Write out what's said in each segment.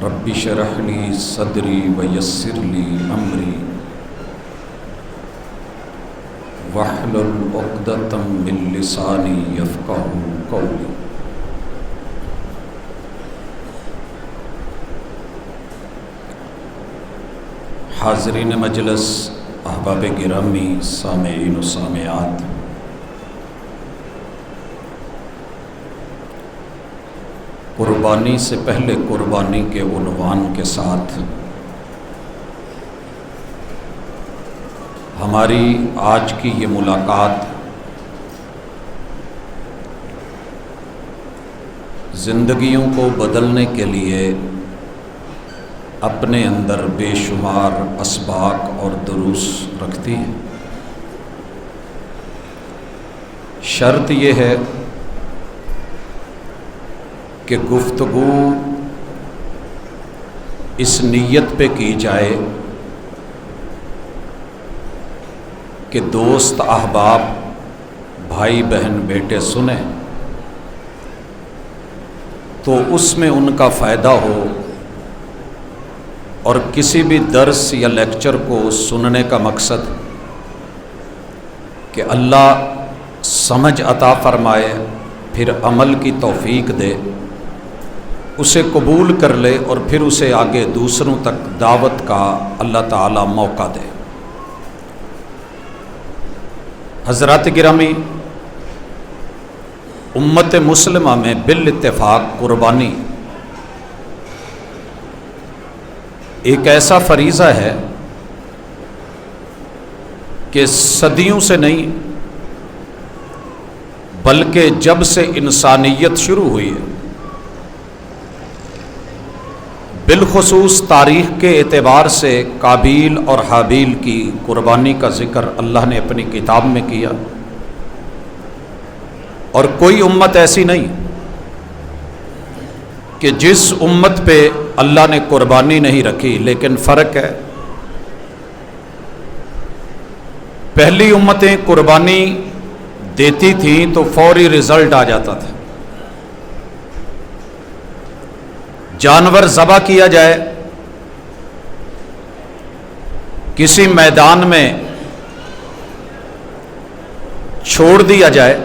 رب اشرح لی صدری ویسر لی امری واحلل عقدۃ من لسانی یفقہوا قولی۔ حاضرین مجلس، احباب گرامی، سامعین و سامعات، قربانی سے پہلے قربانی کے عنوان کے ساتھ ہماری آج کی یہ ملاقات زندگیوں کو بدلنے کے لیے اپنے اندر بے شمار اسباق اور دروس رکھتی ہے۔ شرط یہ ہے کہ گفتگو اس نیت پہ کی جائے کہ دوست احباب، بھائی بہن، بیٹے سنیں تو اس میں ان کا فائدہ ہو، اور کسی بھی درس یا لیکچر کو سننے کا مقصد کہ اللہ سمجھ عطا فرمائے، پھر عمل کی توفیق دے، اسے قبول کر لے اور پھر اسے آگے دوسروں تک دعوت کا اللہ تعالیٰ موقع دے۔ حضرات گرامی، امت مسلمہ میں بالاتفاق قربانی ایک ایسا فریضہ ہے کہ صدیوں سے نہیں بلکہ جب سے انسانیت شروع ہوئی ہے، بالخصوص تاریخ کے اعتبار سے قابیل اور حابیل کی قربانی کا ذکر اللہ نے اپنی کتاب میں کیا، اور کوئی امت ایسی نہیں کہ جس امت پہ اللہ نے قربانی نہیں رکھی، لیکن فرق ہے پہلی امتیں قربانی دیتی تھیں تو فوری رزلٹ آ جاتا تھا۔ جانور ذبح کیا جائے، کسی میدان میں چھوڑ دیا جائے،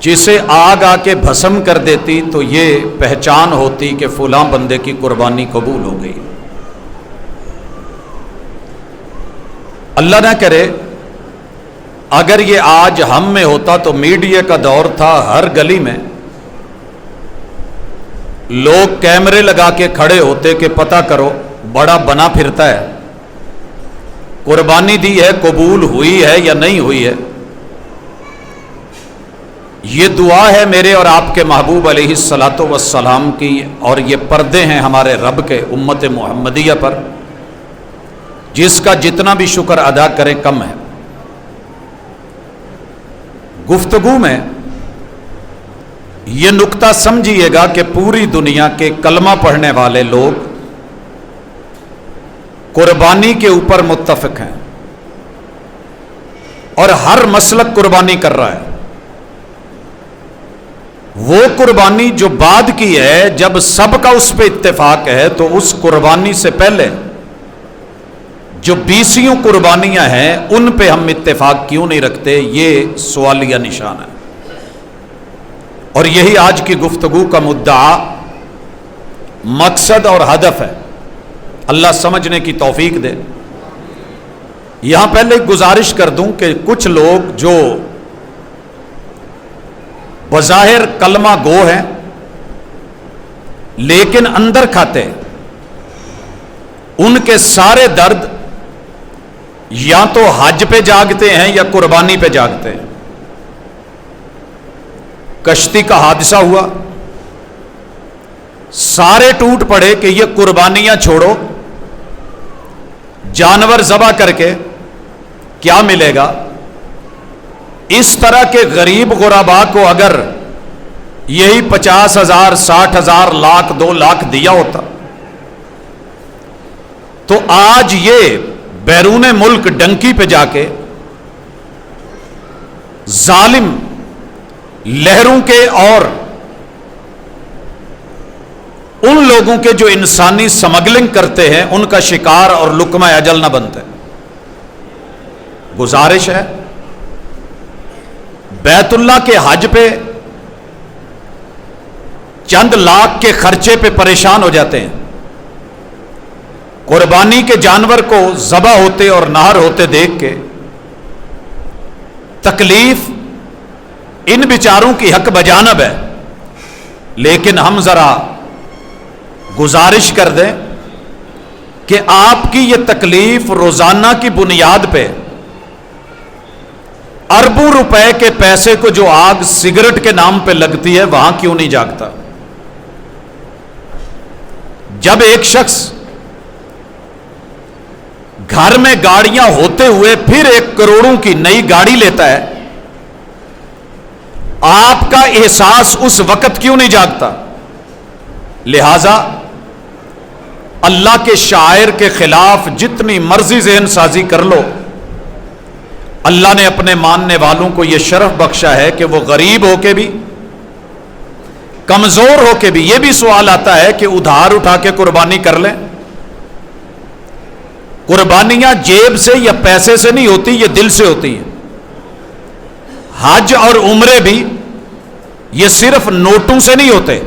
جسے آگ آ کے بھسم کر دیتی تو یہ پہچان ہوتی کہ فلاں بندے کی قربانی قبول ہو گئی۔ اللہ نہ کرے اگر یہ آج ہم میں ہوتا تو میڈیا کا دور تھا، ہر گلی میں لوگ کیمرے لگا کے کھڑے ہوتے کہ پتہ کرو بڑا بنا پھرتا ہے، قربانی دی ہے، قبول ہوئی ہے یا نہیں ہوئی ہے۔ یہ دعا ہے میرے اور آپ کے محبوب علیہ الصلاۃ والسلام کی، اور یہ پردے ہیں ہمارے رب کے امت محمدیہ پر، جس کا جتنا بھی شکر ادا کریں کم ہے۔ گفتگو میں یہ نقطہ سمجھیے گا کہ پوری دنیا کے کلمہ پڑھنے والے لوگ قربانی کے اوپر متفق ہیں، اور ہر مسلک قربانی کر رہا ہے۔ وہ قربانی جو بعد کی ہے، جب سب کا اس پہ اتفاق ہے، تو اس قربانی سے پہلے جو 20 قربانیاں ہیں ان پہ ہم اتفاق کیوں نہیں رکھتے، یہ سوالیہ نشان ہے۔ اور یہی آج کی گفتگو کا مدعا، مقصد اور ہدف ہے۔ اللہ سمجھنے کی توفیق دے۔ یہاں پہلے ایک گزارش کر دوں کہ کچھ لوگ جو بظاہر کلمہ گو ہیں لیکن اندر کھاتے، ان کے سارے درد یا تو حج پہ جاگتے ہیں یا قربانی پہ جاگتے ہیں۔ کشتی کا حادثہ ہوا، سارے ٹوٹ پڑے کہ یہ قربانیاں چھوڑو، جانور ذبح کر کے کیا ملے گا۔ اس طرح کے غریب غرباء کو اگر یہی 50,000، 60,000، لاکھ، 2 لاکھ دیا ہوتا تو آج یہ بیرون ملک ڈنکی پہ جا کے ظالم لہروں کے اور ان لوگوں کے جو انسانی سمگلنگ کرتے ہیں ان کا شکار اور لقمہ اجل نہ بنتے. گزارش ہے، بیت اللہ کے حج پہ چند لاکھ کے خرچے پہ پریشان ہو جاتے ہیں. قربانی کے جانور کو ذبح ہوتے اور نہر ہوتے دیکھ کے تکلیف ان بیچاروں کی حق بجانب ہے، لیکن ہم ذرا گزارش کر دیں کہ آپ کی یہ تکلیف روزانہ کی بنیاد پہ اربوں روپے کے پیسے کو جو آگ سگریٹ کے نام پہ لگتی ہے وہاں کیوں نہیں جاگتا؟ جب ایک شخص گھر میں گاڑیاں ہوتے ہوئے پھر 1 کروڑوں کی نئی گاڑی لیتا ہے، آپ کا احساس اس وقت کیوں نہیں جاگتا؟ لہذا اللہ کے شاعر کے خلاف جتنی مرضی ذہن سازی کر لو، اللہ نے اپنے ماننے والوں کو یہ شرف بخشا ہے کہ وہ غریب ہو کے بھی، کمزور ہو کے بھی. یہ بھی سوال آتا ہے کہ ادھار اٹھا کے قربانی کر لیں. قربانیاں جیب سے یا پیسے سے نہیں ہوتی، یہ دل سے ہوتی ہیں. حج اور عمرے بھی یہ صرف نوٹوں سے نہیں ہوتے،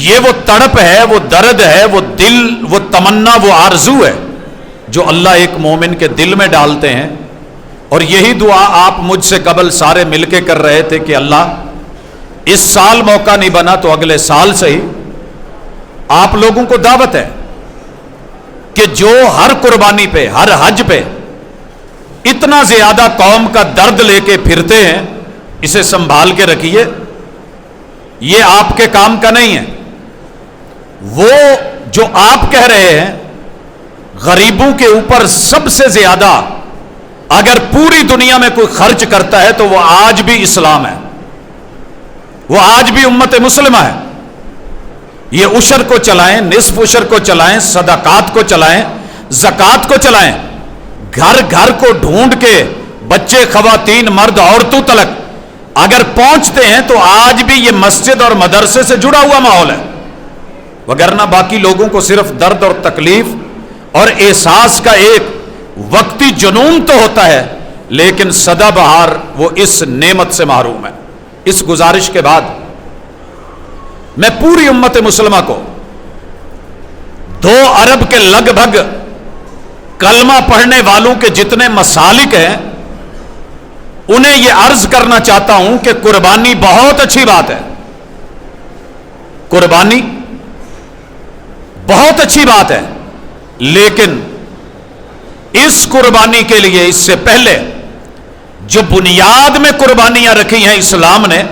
یہ وہ تڑپ ہے، وہ درد ہے، وہ دل، وہ تمنا، وہ آرزو ہے جو اللہ ایک مومن کے دل میں ڈالتے ہیں. اور یہی دعا آپ مجھ سے قبل سارے مل کے کر رہے تھے کہ اللہ اس سال موقع نہیں بنا تو اگلے سال سے ہی. آپ لوگوں کو دعوت ہے کہ جو ہر قربانی پہ، ہر حج پہ اتنا زیادہ قوم کا درد لے کے پھرتے ہیں، اسے سنبھال کے رکھیے. یہ آپ کے کام کا نہیں ہے. وہ جو آپ کہہ رہے ہیں غریبوں کے اوپر سب سے زیادہ اگر پوری دنیا میں کوئی خرچ کرتا ہے تو وہ آج بھی اسلام ہے، وہ آج بھی امت مسلمہ ہے. یہ عشر کو چلائیں، نصف عشر کو چلائیں، صدقات کو چلائیں، زکوٰۃ کو چلائیں. گھر گھر کو ڈھونڈ کے بچے، خواتین، مرد، عورتوں تلک اگر پہنچتے ہیں تو آج بھی یہ مسجد اور مدرسے سے جڑا ہوا ماحول ہے. وگرنہ باقی لوگوں کو صرف درد اور تکلیف اور احساس کا ایک وقتی جنون تو ہوتا ہے، لیکن سدا بہار وہ اس نعمت سے محروم ہے. اس گزارش کے بعد میں پوری امت مسلمہ کو 2 ارب کے لگ بھگ کلمہ پڑھنے والوں کے جتنے مسالک ہیں انہیں یہ عرض کرنا چاہتا ہوں کہ قربانی بہت اچھی بات ہے. قربانی بہت اچھی بات ہے، لیکن اس قربانی کے لیے اس سے پہلے جو بنیاد میں قربانیاں رکھی ہیں اسلام نے،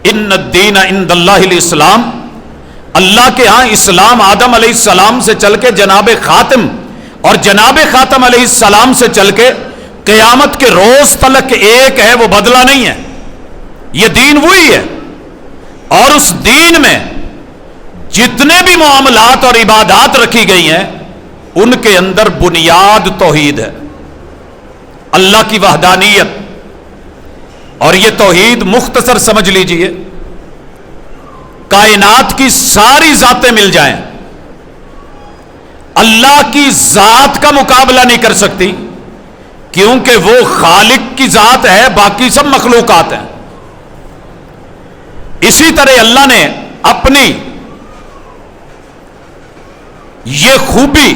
ان الدین عند اللہ الاسلام، اللہ کے ہاں اسلام آدم علیہ السلام سے چل کے جناب خاتم اور جناب خاتم علیہ السلام سے چل کے قیامت کے روز تلک ایک ہے، وہ بدلہ نہیں ہے. یہ دین وہی ہے، اور اس دین میں جتنے بھی معاملات اور عبادات رکھی گئی ہیں ان کے اندر بنیاد توحید ہے، اللہ کی وحدانیت. اور یہ توحید مختصر سمجھ لیجئے، کائنات کی ساری ذاتیں مل جائیں، اللہ کی ذات کا مقابلہ نہیں کر سکتی، کیونکہ وہ خالق کی ذات ہے، باقی سب مخلوقات ہیں. اسی طرح اللہ نے اپنی یہ خوبی،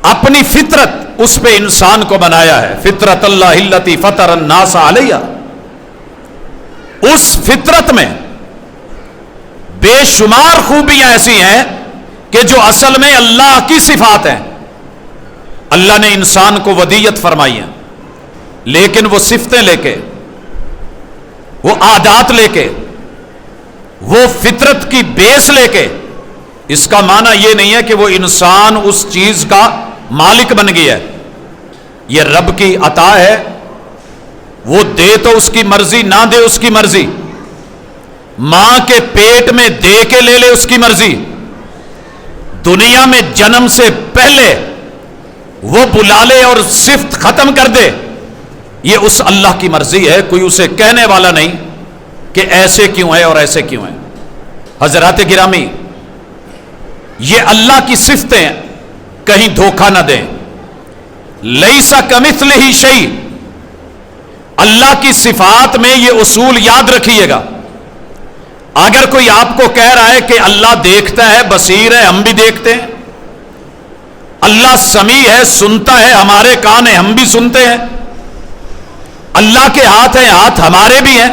اپنی فطرت، اس پہ انسان کو بنایا ہے. فطرت اللہ التی فطر الناس علیہ. اس فطرت میں بے شمار خوبیاں ایسی ہیں کہ جو اصل میں اللہ کی صفات ہیں. اللہ نے انسان کو ودیت فرمائی ہے، لیکن وہ صفتیں لے کے، وہ عادات لے کے، وہ فطرت کی بیس لے کے، اس کا معنی یہ نہیں ہے کہ وہ انسان اس چیز کا مالک بن گیا ہے. یہ رب کی عطا ہے، وہ دے تو اس کی مرضی، نہ دے اس کی مرضی. ماں کے پیٹ میں دے کے لے لے اس کی مرضی. دنیا میں جنم سے پہلے وہ بلا لے اور صفت ختم کر دے، یہ اس اللہ کی مرضی ہے. کوئی اسے کہنے والا نہیں کہ ایسے کیوں ہے اور ایسے کیوں ہے. حضرات گرامی، یہ اللہ کی صفتیں کہیں دھوکہ نہ دیں. لیس کمثلہ شیء، اللہ کی صفات میں یہ اصول یاد رکھیے گا. اگر کوئی آپ کو کہہ رہا ہے کہ اللہ دیکھتا ہے، بصیر ہے، ہم بھی دیکھتے ہیں، اللہ سمیع ہے، سنتا ہے، ہمارے کان ہیں، ہم بھی سنتے ہیں، اللہ کے ہاتھ ہیں، ہاتھ ہمارے بھی ہیں،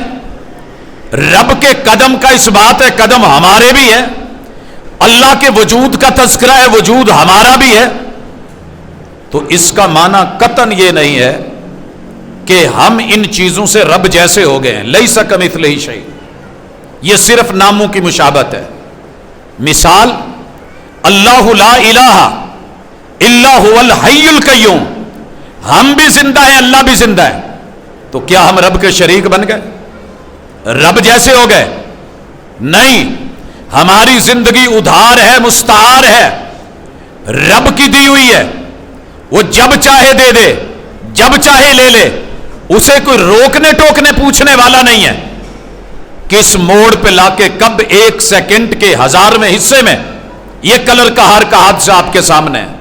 رب کے قدم کا اس بات ہے، قدم ہمارے بھی ہیں، اللہ کے وجود کا تذکرہ ہے، وجود ہمارا بھی ہے، تو اس کا معنی قطعاً یہ نہیں ہے کہ ہم ان چیزوں سے رب جیسے ہو گئے ہیں. لیس کمثلہ شیء، یہ صرف ناموں کی مشابہت ہے. مثال، اللہ لا الہ الا هو الحی القیوم، ہم بھی زندہ ہیں، اللہ بھی زندہ ہے، تو کیا ہم رب کے شریک بن گئے، رب جیسے ہو گئے؟ نہیں، ہماری زندگی ادھار ہے، مستعار ہے، رب کی دی ہوئی ہے، وہ جب چاہے دے دے، جب چاہے لے لے، اسے کوئی روکنے ٹوکنے پوچھنے والا نہیں ہے. کس موڑ پہ لا کے کب 1 سیکنڈ کے 1000ویں حصے میں یہ کلر کہار کا حادثہ آپ کے سامنے ہے،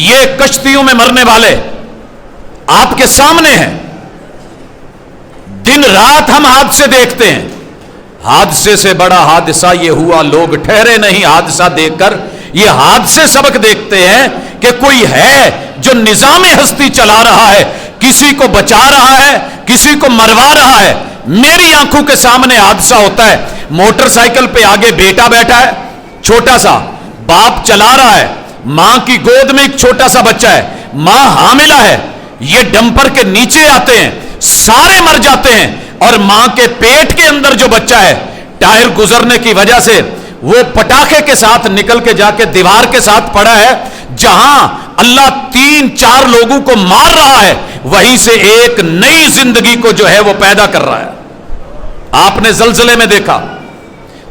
یہ کشتیوں میں مرنے والے آپ کے سامنے ہیں. دن رات ہم حادثے دیکھتے ہیں، حادثے سے بڑا حادثہ یہ ہوا، لوگ ٹھہرے نہیں حادثہ دیکھ کر، یہ حادثے سبق دیکھتے ہیں کہ کوئی ہے جو نظام ہستی چلا رہا ہے، کسی کو بچا رہا ہے، کسی کو مروا رہا ہے. میری آنکھوں کے سامنے حادثہ ہوتا ہے، موٹر سائیکل پہ آگے بیٹا بیٹھا ہے چھوٹا سا، باپ چلا رہا ہے، ماں کی گود میں ایک چھوٹا سا بچہ ہے، ماں حاملہ ہے، یہ ڈمپر کے نیچے آتے ہیں، سارے مر جاتے ہیں، اور ماں کے پیٹ کے اندر جو بچہ ہے، ٹائر گزرنے کی وجہ سے وہ پٹاخے کے ساتھ نکل کے جا کے دیوار کے ساتھ پڑا ہے. جہاں اللہ 3-4 لوگوں کو مار رہا ہے، وہیں سے ایک نئی زندگی کو جو ہے وہ پیدا کر رہا ہے. آپ نے زلزلے میں دیکھا،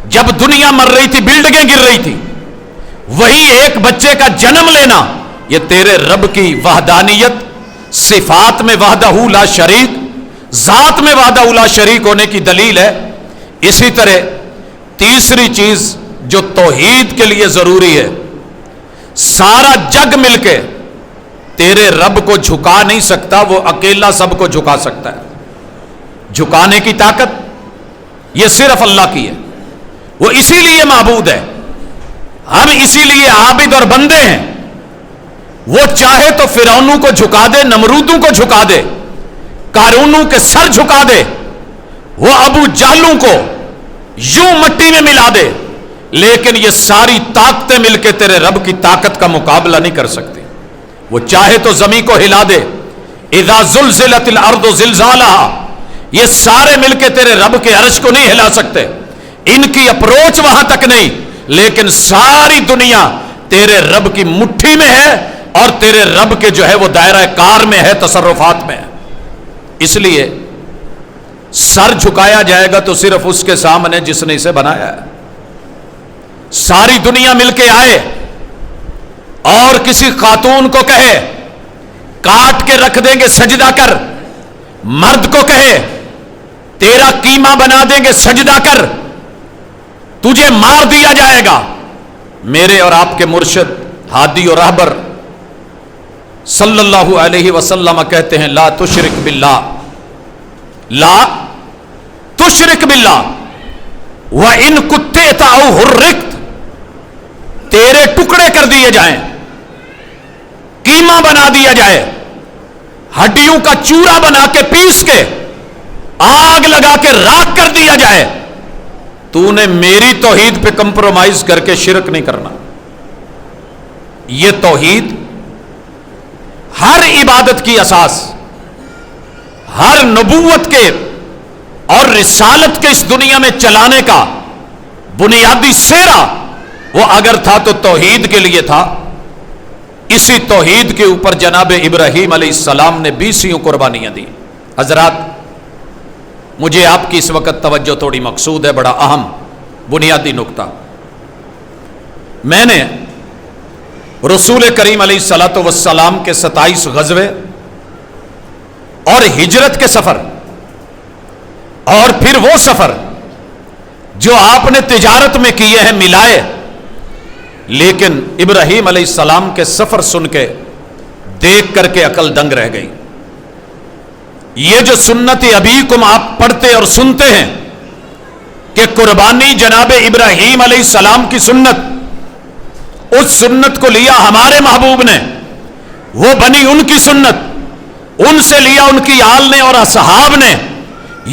جب دنیا مر رہی تھی، بلڈنگیں گر رہی تھی، وہی ایک بچے کا جنم لینا، یہ تیرے رب کی وحدانیت، صفات میں وحدہ لا شریک، ذات میں وحدہ لا شریک ہونے کی دلیل ہے. اسی طرح تیسری چیز جو توحید کے لیے ضروری ہے، سارا جگ مل کے تیرے رب کو جھکا نہیں سکتا، وہ اکیلا سب کو جھکا سکتا ہے. جھکانے کی طاقت یہ صرف اللہ کی ہے، وہ اسی لیے معبود ہے، ہم اسی لیے عابد اور بندے ہیں. وہ چاہے تو فرعونوں کو جھکا دے، نمرودوں کو جھکا دے، قارونوں کے سر جھکا دے، وہ ابو جہلوں کو یوں مٹی میں ملا دے، لیکن یہ ساری طاقتیں مل کے تیرے رب کی طاقت کا مقابلہ نہیں کر سکتی. وہ چاہے تو زمین کو ہلا دے، اذا زلزلت الارض زلزالها، یہ سارے مل کے تیرے رب کے عرش کو نہیں ہلا سکتے، ان کی اپروچ وہاں تک نہیں، لیکن ساری دنیا تیرے رب کی مٹھی میں ہے، اور تیرے رب کے جو ہے وہ دائرہ کار میں ہے، تصرفات میں ہے. اس لیے سر جھکایا جائے گا تو صرف اس کے سامنے جس نے اسے بنایا ہے. ساری دنیا مل کے آئے اور کسی خاتون کو کہے کاٹ کے رکھ دیں گے سجدہ کر، مرد کو کہے تیرا قیمہ بنا دیں گے سجدہ کر، تجھے مار دیا جائے گا. میرے اور آپ کے مرشد، ہادی اور رہبر صلی اللہ علیہ وسلم کہتے ہیں لا تشرک باللہ، لا تشرک باللہ وَإِن قُطِّعْتَ أَوْ حُرِّقْتَ، تیرے ٹکڑے کر دیے جائیں، قیمہ بنا دیا جائے، ہڈیوں کا چورا بنا کے پیس کے آگ لگا کے راکھ کر دیا جائے، تو نے میری توحید پہ کمپرومائز کر کے شرک نہیں کرنا. یہ توحید ہر عبادت کی اساس، ہر نبوت کے اور رسالت کے اس دنیا میں چلانے کا بنیادی سیرا وہ اگر تھا تو توحید کے لیے تھا. اسی توحید کے اوپر جناب ابراہیم علیہ السلام نے 20 قربانیاں دی. حضرات، مجھے آپ کی اس وقت توجہ تھوڑی مقصود ہے، بڑا اہم بنیادی نقطہ. میں نے رسول کریم علیہ الصلوۃ والسلام کے 27 غزوے اور ہجرت کے سفر، اور پھر وہ سفر جو آپ نے تجارت میں کیے ہیں ملائے، لیکن ابراہیم علیہ السلام کے سفر سن کے دیکھ کر کے عقل دنگ رہ گئی۔ یہ جو سنت ابیکم آپ پڑھتے اور سنتے ہیں کہ قربانی جناب ابراہیم علیہ السلام کی سنت، اس سنت کو لیا ہمارے محبوب نے، وہ بنی ان کی سنت، ان سے لیا ان کی آل نے اور اصحاب نے،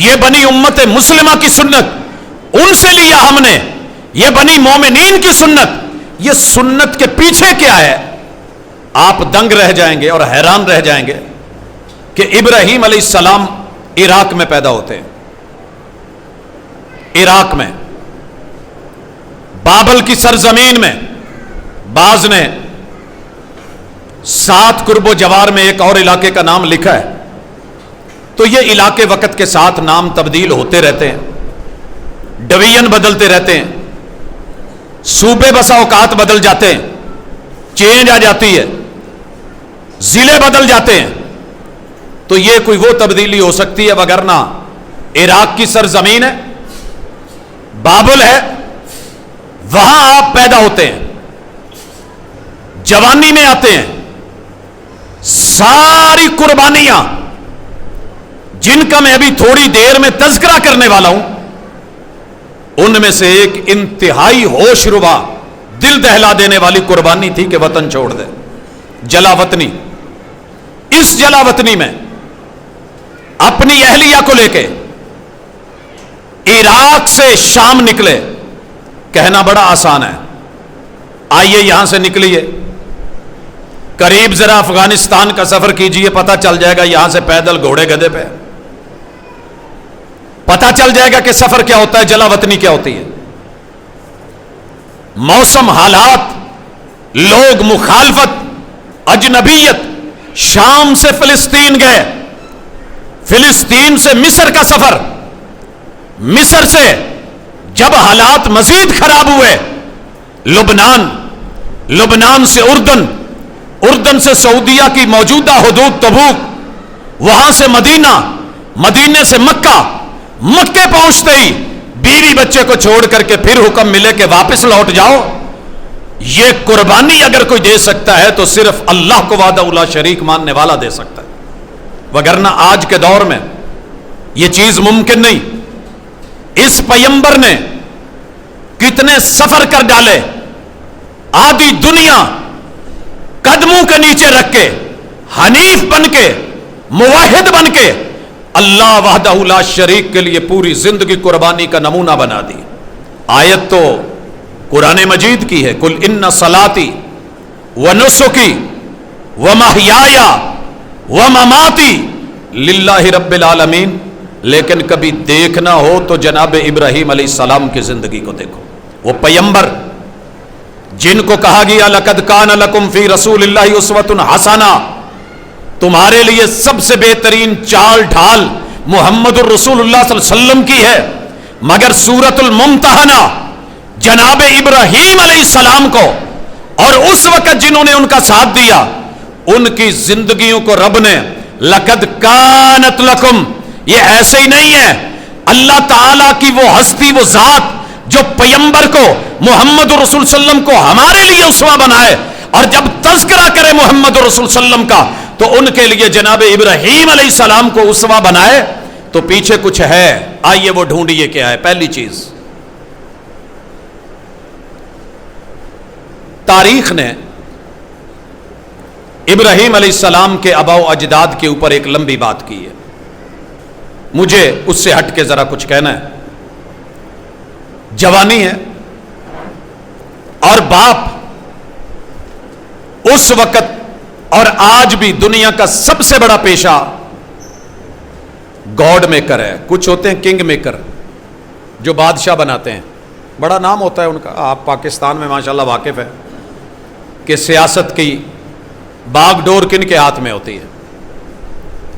یہ بنی امت مسلمہ کی سنت، ان سے لیا ہم نے، یہ بنی مومنین کی سنت۔ یہ سنت کے پیچھے کیا ہے؟ آپ دنگ رہ جائیں گے اور حیران رہ جائیں گے کہ ابراہیم علیہ السلام عراق میں پیدا ہوتے ہیں، عراق میں بابل کی سرزمین میں۔ بعض نے 7 قرب و جوار میں ایک اور علاقے کا نام لکھا ہے، تو یہ علاقے وقت کے ساتھ نام تبدیل ہوتے رہتے ہیں، ڈویژن بدلتے رہتے ہیں، صوبے بسا اوقات بدل جاتے ہیں، چینج آ جاتی ہے، ضلع بدل جاتے ہیں، تو یہ کوئی وہ تبدیلی ہو سکتی ہے، وگرنہ عراق کی سرزمین ہے، بابل ہے، وہاں آپ پیدا ہوتے ہیں، جوانی میں آتے ہیں۔ ساری قربانیاں جن کا میں ابھی تھوڑی دیر میں تذکرہ کرنے والا ہوں، ان میں سے ایک انتہائی ہوش ربا، دل دہلا دینے والی قربانی تھی کہ وطن چھوڑ دے، جلا وطنی۔ اس جلا وطنی میں اپنی اہلیہ کو لے کے عراق سے شام نکلے۔ کہنا بڑا آسان ہے، آئیے یہاں سے نکلیے، قریب ذرا افغانستان کا سفر کیجئے، پتہ چل جائے گا یہاں سے پیدل گھوڑے گدھے پہ، پتہ چل جائے گا کہ سفر کیا ہوتا ہے، جلا وطنی کیا ہوتی ہے۔ موسم، حالات، لوگ، مخالفت، اجنبیت۔ شام سے فلسطین گئے، فلسطین سے مصر کا سفر، مصر سے جب حالات مزید خراب ہوئے، لبنان، لبنان سے اردن، اردن سے سعودیہ کی موجودہ حدود تبوک، وہاں سے مدینہ، مدینے سے مکہ، مکے پہنچتے ہی بیوی بچے کو چھوڑ کر کے پھر حکم ملے کہ واپس لوٹ جاؤ۔ یہ قربانی اگر کوئی دے سکتا ہے تو صرف اللہ کو وحدہ لا شریک ماننے والا دے سکتا ہے، وگرنہ آج کے دور میں یہ چیز ممکن نہیں۔ اس پیمبر نے کتنے سفر کر ڈالے، آدھی دنیا قدموں کے نیچے رکھ کے، حنیف بن کے، موحد بن کے، اللہ وحدہ لا شریک کے لیے پوری زندگی قربانی کا نمونہ بنا دی۔ آیت تو قرآن مجید کی ہے، قل ان صلاتی ونسکی ومحیایا ومماتی للہ رب العالمین، لیکن کبھی دیکھنا ہو تو جناب ابراہیم علیہ السلام کی زندگی کو دیکھو۔ وہ پیمبر جن کو کہا گیا لقد کان لکم فی رسول اللہ اسوۃ حسنہ، تمہارے لیے سب سے بہترین چال ڈھال محمد الرسول اللہ صلی اللہ علیہ وسلم کی ہے، مگر سورۃ الممتحنہ جناب ابراہیم علیہ السلام کو اور اس وقت جنہوں نے ان کا ساتھ دیا، ان کی زندگیوں کو رب نے لقد کانت لکم، یہ ایسے ہی نہیں ہے، اللہ تعالیٰ کی وہ ہستی، وہ ذات جو پیمبر کو، محمد رسول صلی اللہ علیہ وسلم کو ہمارے لیے اسوہ بنائے، اور جب تذکرہ کرے محمد رسول صلی اللہ علیہ وسلم کا تو ان کے لیے جناب ابراہیم علیہ السلام کو اسوہ بنائے، تو پیچھے کچھ ہے، آئیے وہ ڈھونڈیے کیا ہے۔ پہلی چیز، تاریخ نے ابراہیم علیہ السلام کے آباء و اجداد کے اوپر ایک لمبی بات کی ہے، مجھے اس سے ہٹ کے ذرا کچھ کہنا ہے۔ جوانی ہے اور باپ اس وقت اور آج بھی دنیا کا سب سے بڑا پیشہ گاڈ میکر ہے۔ کچھ ہوتے ہیں کنگ میکر جو بادشاہ بناتے ہیں، بڑا نام ہوتا ہے ان کا، آپ پاکستان میں ماشاءاللہ واقف ہے کہ سیاست کی باغ ڈور کن کے ہاتھ میں ہوتی ہے،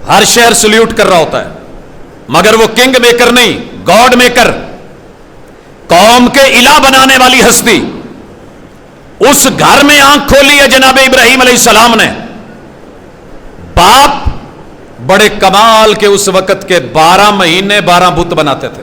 ہر شہر سلیوٹ کر رہا ہوتا ہے، مگر وہ کنگ میکر نہیں، گاڈ میکر، قوم کے الہ بنانے والی ہستی۔ اس گھر میں آنکھ کھولی ہے جناب ابراہیم علیہ السلام نے۔ باپ بڑے کمال کے اس وقت کے 12 مہینے 12 بت بناتے تھے،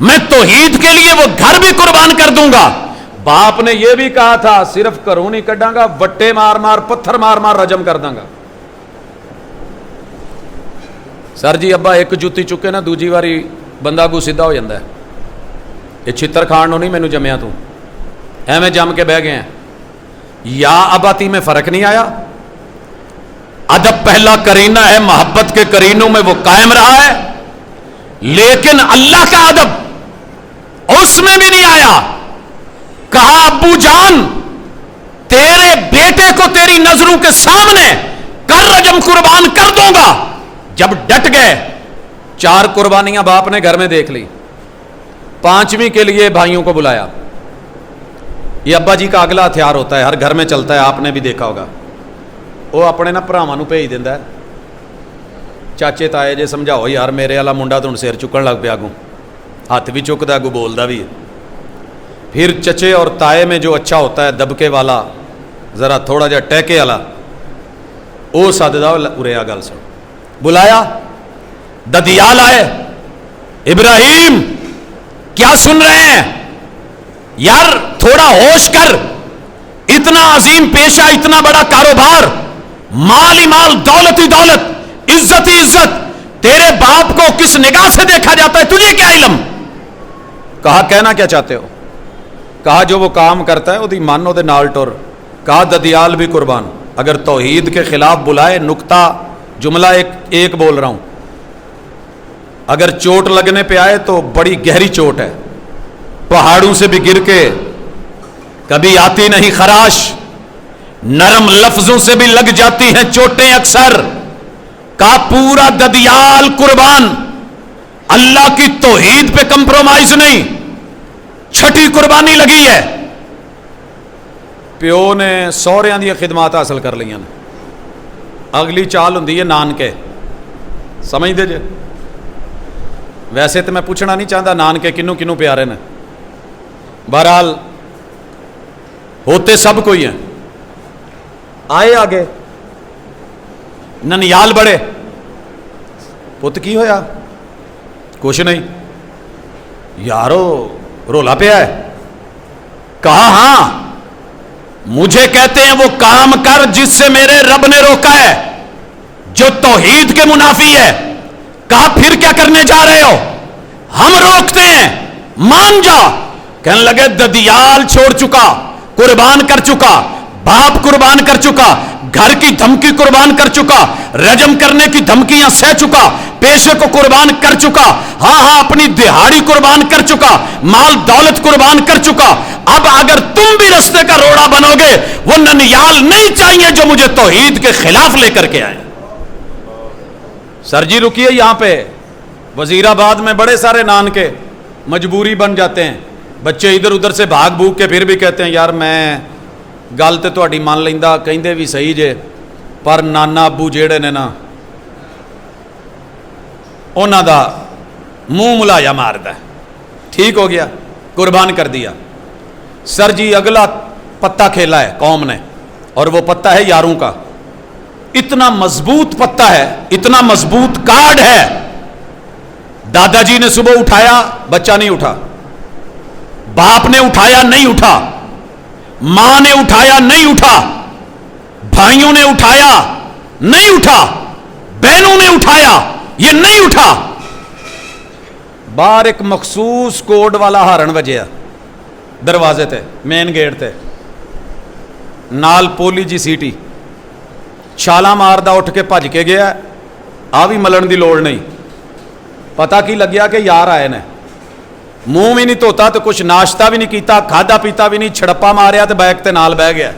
میں توحید کے لیے وہ گھر بھی قربان کر دوں گا. باپ نے یہ بھی کہا تھا صرف گھروں نہیں کڈاں گا, وٹے مار مار پتھر مار مار رجم کر داں گا. سر جی ابا ایک جُتی چکے نا دوجی واری بندہ کو سیدھا ہو جاتا ہے. یہ چھتر کھان نو نہیں مینوں جمیا تو ایویں جم کے بہ گئے ہیں. یا اباتی میں فرق نہیں آیا. ادب پہلا کرینہ ہے, محبت کے کرینوں میں وہ قائم رہا ہے, لیکن اللہ کا ادب اس میں بھی نہیں آیا. کہا ابو جان تیرے بیٹے کو تیری نظروں کے سامنے کر رجم قربان کر دوں گا. جب ڈٹ گئے 4 قربانیاں باپ نے گھر میں دیکھ لی, 5ویں کے لیے بھائیوں کو بلایا. یہ ابا جی کا اگلا ہتھیار ہوتا ہے, ہر گھر میں چلتا ہے, آپ نے بھی دیکھا ہوگا. وہ اپنے نا بھراواں نوں بھیج دیندا ہے, چاچے تائے جے سمجھاؤ یار میرے والا منڈا تو سر چکن لگ پیا, اگوں ہاتھ بھی چکدا, اگوں بولدا بھی ہے. پھر چچے اور تائے میں جو اچھا ہوتا ہے دبکے والا, ذرا تھوڑا جا ٹیکے والا, وہ سددا ارے آ گل سن. بلایا, ددیال آئے. ابراہیم کیا سن رہے ہیں یار, تھوڑا ہوش کر. اتنا عظیم پیشہ, اتنا بڑا کاروبار, مال ہی مال, دولت ہی دولت, عزت ہی عزت, تیرے باپ کو کس نگاہ سے دیکھا جاتا ہے, تجھے کیا علم. کہا کہنا کیا چاہتے ہو. کہا جو وہ کام کرتا ہے وہ من وہ نال ٹر. کہا ددیال بھی قربان. اگر توحید کے خلاف بلائے, نکتہ جملہ ایک بول رہا ہوں, اگر چوٹ لگنے پہ آئے تو بڑی گہری چوٹ ہے, پہاڑوں سے بھی گر کے کبھی آتی نہیں خراش, نرم لفظوں سے بھی لگ جاتی ہیں چوٹیں اکثر. کا پورا ددیال قربان, اللہ کی توحید پہ کمپرومائز نہیں. 6ٹھی قربانی لگی ہے. پیو نے سہریاں دی خدمات حاصل کر لیاں, اگلی چال ہوندی ہے نانکے. سمجھ دے جے, ویسے تو میں پوچھنا نہیں چاہتا نانکے کنوں کنوں پیارے نے, بہرحال ہوتے سب کوئی ہیں. آئے آگے ننیال بڑے, پت کی ہویا, کچھ نہیں یارو رولا پیا ہے. کہا ہاں مجھے کہتے ہیں وہ کام کر جس سے میرے رب نے روکا ہے, جو توحید کے منافی ہے. کہا پھر کیا کرنے جا رہے ہو, ہم روکتے ہیں, مان جا. کہنے لگے ددیال چھوڑ چکا, قربان کر چکا, باپ قربان کر چکا, گھر کی دھمکی قربان کر چکا, رجم کرنے کی دھمکیاں سہ چکا, پیشے کو قربان کر چکا, ہاں اپنی دہاڑی قربان کر چکا, مال دولت قربان کر چکا. اب اگر تم بھی رستے کا روڑا بنو گے, وہ ننیال نہیں چاہیے جو مجھے توحید کے خلاف لے کر کے آئے. سر جی رکیے یہاں پہ. وزیر آباد میں بڑے سارے نان کے مجبوری بن جاتے ہیں, بچے ادھر ادھر سے بھاگ بھوگ کے پھر بھی کہتے ہیں یار میں گل تے تہاڈی مان لیندا, کہندے بھی صحیح جے, پر نانا ابو جیڑے نے نا انہاں دا منہ ملایا ماردا ہے. ٹھیک ہو گیا, قربان کر دیا. سر جی اگلا پتا کھیلا ہے قوم نے, اور وہ پتا ہے یاروں کا. اتنا مضبوط پتا ہے, اتنا مضبوط کارڈ ہے. دادا جی نے صبح اٹھایا, بچہ نہیں اٹھا. باپ نے اٹھایا, نہیں اٹھا. ماں نے اٹھایا, نہیں اٹھا. بھائیوں نے اٹھایا, نہیں اٹھا. بہنوں نے اٹھایا, یہ نہیں اٹھا. باہر ایک مخصوص کوڈ والا ہارن وجیا دروازے تے, مین گیٹ تے, نال پولی جی سیٹی. چھالا ماردا اٹھ کے بھج کے گیا. آ بھی ملن دی لوڑ نہیں, پتا کی لگیا کہ یار آئے نے. منہ بھی نہیں دھوتا تو کچھ ناشتہ بھی نہیں کیتا, کھادا پیتا بھی نہیں, چھڑپا ماریا تو بیگ تے نال بہ گیا.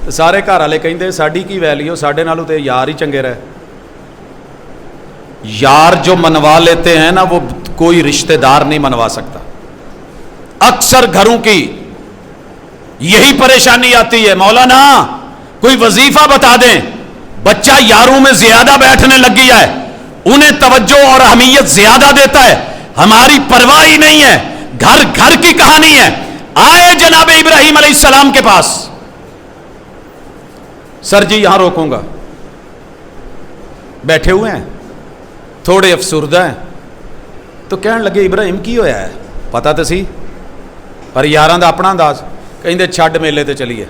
تو سارے گھر والے کہندے ساڈی کی ویلیو, ساڈے نالوں تے یار ہی چنگے رہے. یار جو منوا لیتے ہیں نا وہ کوئی رشتہ دار نہیں منوا سکتا. اکثر گھروں کی یہی پریشانی آتی ہے, مولانا کوئی وظیفہ بتا دیں, بچہ یاروں میں زیادہ بیٹھنے لگ گیا ہے, انہیں توجہ اور اہمیت زیادہ دیتا ہے, ہماری پرواہ ہی نہیں ہے. گھر گھر کی کہانی ہے. آئے جناب ابراہیم علیہ السلام کے پاس. سر جی یہاں روکوں گا. بیٹھے ہوئے ہیں, تھوڑے افسردہ ہیں, تو کہنے لگے ابراہیم کی ہویا ہے, ਪਤਾ ਤਾਂ ਸੀ, ਪਰ ਯਾਰਾਂ ਦਾ ਆਪਣਾ ਅੰਦਾਜ਼, ਕਹਿੰਦੇ ਛੱਡ ਮੇਲੇ ਤੇ ਚਲੀਏ,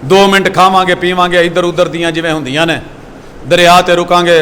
2 ਮਿੰਟ ਖਾਵਾਂਗੇ ਪੀਵਾਂਗੇ ਇੱਧਰ ਉੱਧਰ ਦੀਆਂ ਜਿਵੇਂ ਹੁੰਦੀਆਂ ਨੇ, ਦਰਿਆ ਤੇ ਰੁਕਾਂਗੇ,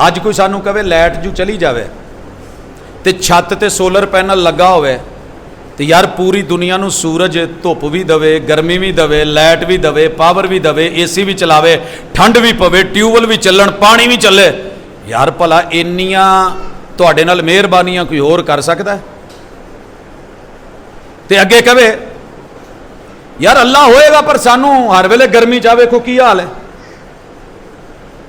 ਅੱਜ ਕੋਈ ਸਾਨੂੰ ਕਹੇ ਲਾਈਟ ਜੂ ਚਲੀ ਜਾਵੇ ਤੇ ਛੱਤ ਤੇ ਸੋਲਰ ਪੈਨਲ ਲੱਗਾ ਹੋਵੇ ਤੇ ਯਾਰ ਪੂਰੀ ਦੁਨੀਆ ਨੂੰ ਸੂਰਜ ਧੁੱਪ ਵੀ ਦਵੇ, ਗਰਮੀ ਵੀ ਦਵੇ, ਲਾਈਟ ਵੀ ਦਵੇ, ਪਾਵਰ ਵੀ ਦਵੇ, ਏਸੀ ਵੀ ਚਲਾਵੇ, ਠੰਡ ਵੀ ਪਵੇ, ਟਿਊਬਵੈਲ ਵੀ ਚੱਲਣ, ਪਾਣੀ ਵੀ ਚੱਲੇ, ਯਾਰ ਭਲਾ ਇੰਨੀਆਂ ਤੁਹਾਡੇ ਨਾਲ ਮਿਹਰਬਾਨੀਆਂ ਕੋਈ ਹੋਰ ਕਰ ਸਕਦਾ? ਤੇ ਅੱਗੇ ਕਹੇ ਯਾਰ ਅੱਲਾ ਹੋਏਗਾ ਪਰ ਸਾਨੂੰ ਹਰ ਵੇਲੇ ਗਰਮੀ ਚ ਵੇਖੋ ਕੀ ਹਾਲ ਹੈ।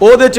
ਉਹਦੇ 'ਚ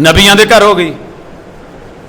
ਨਬੀਆਂ ਦੇ ਘਰ ਹੋ ਗਈ,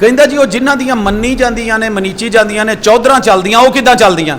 ਕਹਿੰਦਾ ਜੀ ਉਹ ਜਿਨ੍ਹਾਂ ਦੀਆਂ ਮੰਨੀ ਜਾਂਦੀਆਂ ਨੇ, ਮਨੀਚੀ ਜਾਂਦੀਆਂ ਨੇ, ਚੌਧਰਾਂ ਚੱਲਦੀਆਂ, ਉਹ ਕਿੱਦਾਂ ਚੱਲਦੀਆਂ?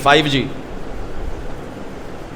5G।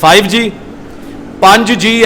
5G। 5G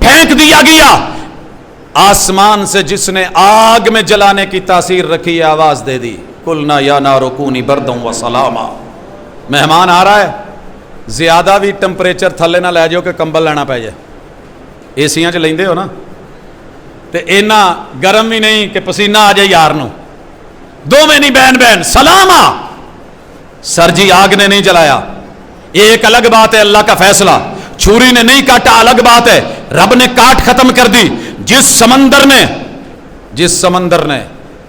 پھینک دیا گیا. آسمان سے جس نے آگ میں جلانے کی تاثیر رکھی ہے آواز دے دی قلنا یا نار کونی بردوں و سلاما. مہمان آ رہا ہے, زیادہ بھی ٹمپریچر تھلے نہ لے جاؤ کہ کمبل لینا پی جائے. اے سیاں چ لیندے ہو نا, تے اینا گرم بھی نہیں کہ پسینہ آ جائے یار نو, دو میں نہیں بہن بہن سلاما. سر جی آگ نے نہیں جلایا, یہ ایک الگ بات ہے, اللہ کا فیصلہ. چھری نے نہیں کاٹا, الگ بات ہے, رب نے کاٹ ختم کر دی. جس سمندر نے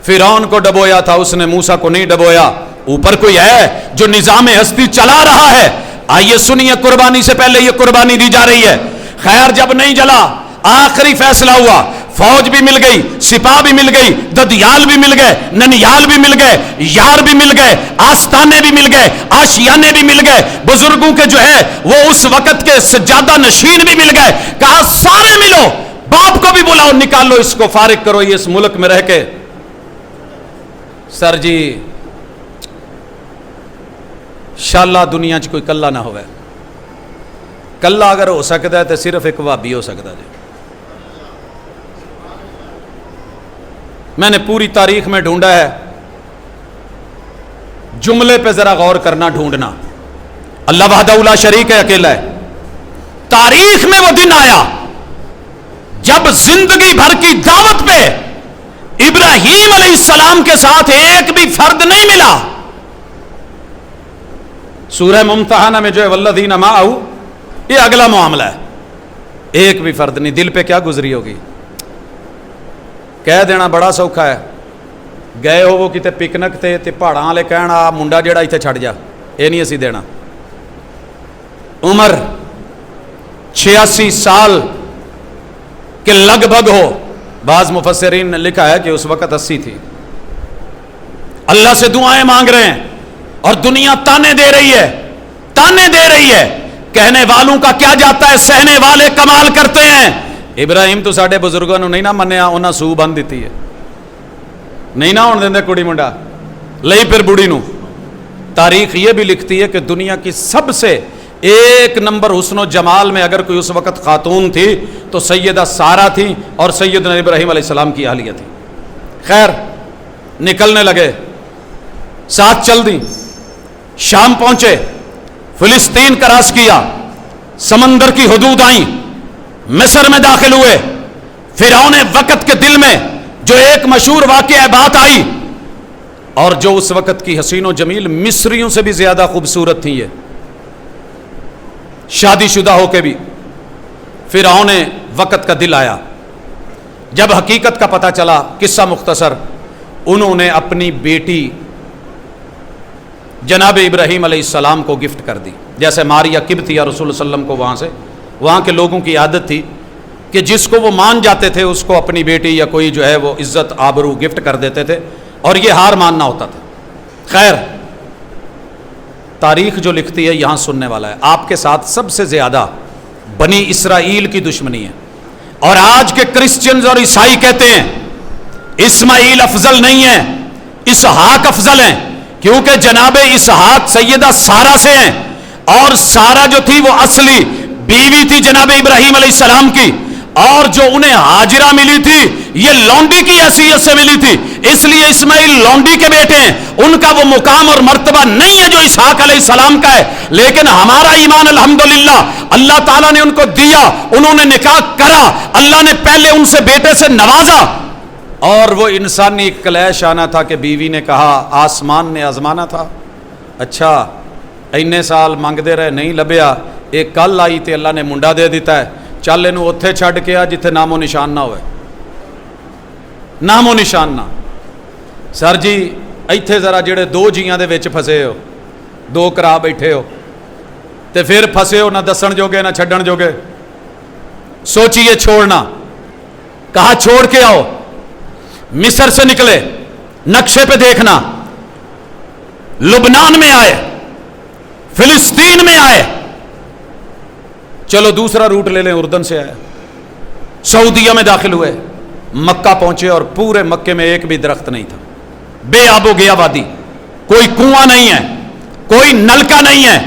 فرعون کو ڈبویا تھا اس نے موسیٰ کو نہیں ڈبویا. اوپر کوئی ہے جو نظام ہستی چلا رہا ہے. آئیے سنیے, قربانی سے پہلے یہ قربانی دی جا رہی ہے. خیر جب نہیں جلا, آخری فیصلہ ہوا, فوج بھی مل گئی, سپاہ بھی مل گئی, ددیال بھی مل گئے, ننیال بھی مل گئے, یار بھی مل گئے, آستانے بھی مل گئے, آشیانے بھی مل گئے, بزرگوں کے جو ہے وہ اس وقت کے سجادہ نشین بھی مل گئے. کہا سارے ملو, باپ کو بھی بلاؤ, نکالو اس کو, فارغ کرو یہ اس ملک میں رہ کے. سر جی شاءاللہ دنیا چ کوئی کلا نہ ہوئے. کلا اگر ہو سکتا ہے تو صرف ایک وہابی ہو سکتا ہے. میں نے پوری تاریخ میں ڈھونڈا ہے, جملے پہ ذرا غور کرنا, ڈھونڈنا. اللہ وحدہ لا شریک ہے, اکیلا ہے. تاریخ میں وہ دن آیا جب زندگی بھر کی دعوت پہ ابراہیم علیہ السلام کے ساتھ ایک بھی فرد نہیں ملا. سورہ ممتحنہ میں جو ہے والذین معہ, یہ اگلا معاملہ ہے. ایک بھی فرد نہیں. دل پہ کیا گزری ہوگی. کہہ دینا بڑا سوکھا ہے. گئے ہو وہ کتے پکنک تے پہاڑاں والے کہنا منڈا جڑا ایتھے چھڑ جا, یہ نہیں اسی دینا. عمر 86 سال کے لگ بھگ ہو, بعض مفسرین نے لکھا ہے کہ اس وقت 80 تھی. اللہ سے دعائیں مانگ رہے ہیں اور دنیا تانے دے رہی ہے, تانے دے رہی ہے. کہنے والوں کا کیا جاتا ہے, سہنے والے کمال کرتے ہیں. ابراہیم تو ساڈے بزرگوں نے نہیں نہ منیا, انہاں سو بن دیتی ہے, نہیں نہ ہون دیندے کڑی منڈا لئی پھر بوڑھی نو. تاریخ یہ بھی لکھتی ہے کہ دنیا کی سب سے ایک نمبر حسن و جمال میں اگر کوئی اس وقت خاتون تھی تو سیدہ سارہ تھی اور سیدنا ابراہیم علیہ السلام کی اہلیہ تھی. خیر نکلنے لگے, ساتھ چل دی, شام پہنچے, فلسطین کراس کیا, سمندر کی حدود آئیں, مصر میں داخل ہوئے. فرعون وقت کے دل میں جو ایک مشہور واقعہ بات آئی, اور جو اس وقت کی حسین و جمیل مصریوں سے بھی زیادہ خوبصورت تھی, یہ شادی شدہ ہو کے بھی. فرعون وقت کا دل آیا. جب حقیقت کا پتہ چلا, قصہ مختصر, انہوں نے اپنی بیٹی جناب ابراہیم علیہ السلام کو گفٹ کر دی. جیسے ماریہ قبطیہ رسول اللہ علیہ وسلم کو وہاں کے لوگوں کی عادت تھی کہ جس کو وہ مان جاتے تھے اس کو اپنی بیٹی یا کوئی جو ہے وہ عزت آبرو گفٹ کر دیتے تھے, اور یہ ہار ماننا ہوتا تھا. خیر تاریخ جو لکھتی ہے یہاں سننے والا ہے. آپ کے ساتھ سب سے زیادہ بنی اسرائیل کی دشمنی ہے, اور آج کے کرسچنز اور عیسائی کہتے ہیں اسماعیل افضل نہیں ہے, اسحاق افضل ہیں, کیونکہ جناب اسحاق سیدہ سارہ سے ہیں, اور سارہ جو تھی وہ اصلی بیوی تھی جناب ابراہیم علیہ السلام کی, اور جو انہیں ہاجرہ ملی تھی یہ لونڈی کی حیثیت سے ملی تھی, اس لیے اسماعیل لونڈی کے بیٹے ہیں. ان کا وہ مقام اور مرتبہ نہیں ہے جو اسحاق علیہ السلام کا ہے, لیکن ہمارا ایمان الحمدللہ اللہ تعالیٰ نے ان کو دیا, انہوں نے نکاح کرا, اللہ نے پہلے ان سے بیٹے سے نوازا, اور وہ انسانی کلیش آنا تھا کہ بیوی نے کہا آسمان نے آزمانا تھا. اچھا اینے سال مانگتے رہے نہیں لبیا, ایک کل آئی تے اللہ نے منڈا دے دیتا ہے, چل اینو اوتھے چھڈ کے آ جتھے نام و نشان نہ ہوئے, نام و نشان نہ. سر جی ایتھے ذرا جڑے دو جیاں دے وچ پھسے ہو, دو کرا بیٹھے ہو تے پھر پھسے ہو, نہ دسن جوگے نہ چھڈن جوگے, سوچیے چھوڑنا. کہا چھوڑ کے آؤ. مصر سے نکلے, نقشے پہ دیکھنا, لبنان میں آئے, فلسطین میں آئے, چلو دوسرا روٹ لے لیں, اردن سے آئے, سعودیہ میں داخل ہوئے, مکہ پہنچے, اور پورے مکے میں ایک بھی درخت نہیں تھا, بے آب و گیا وادی, کوئی کنواں نہیں ہے, کوئی نلکا نہیں ہے,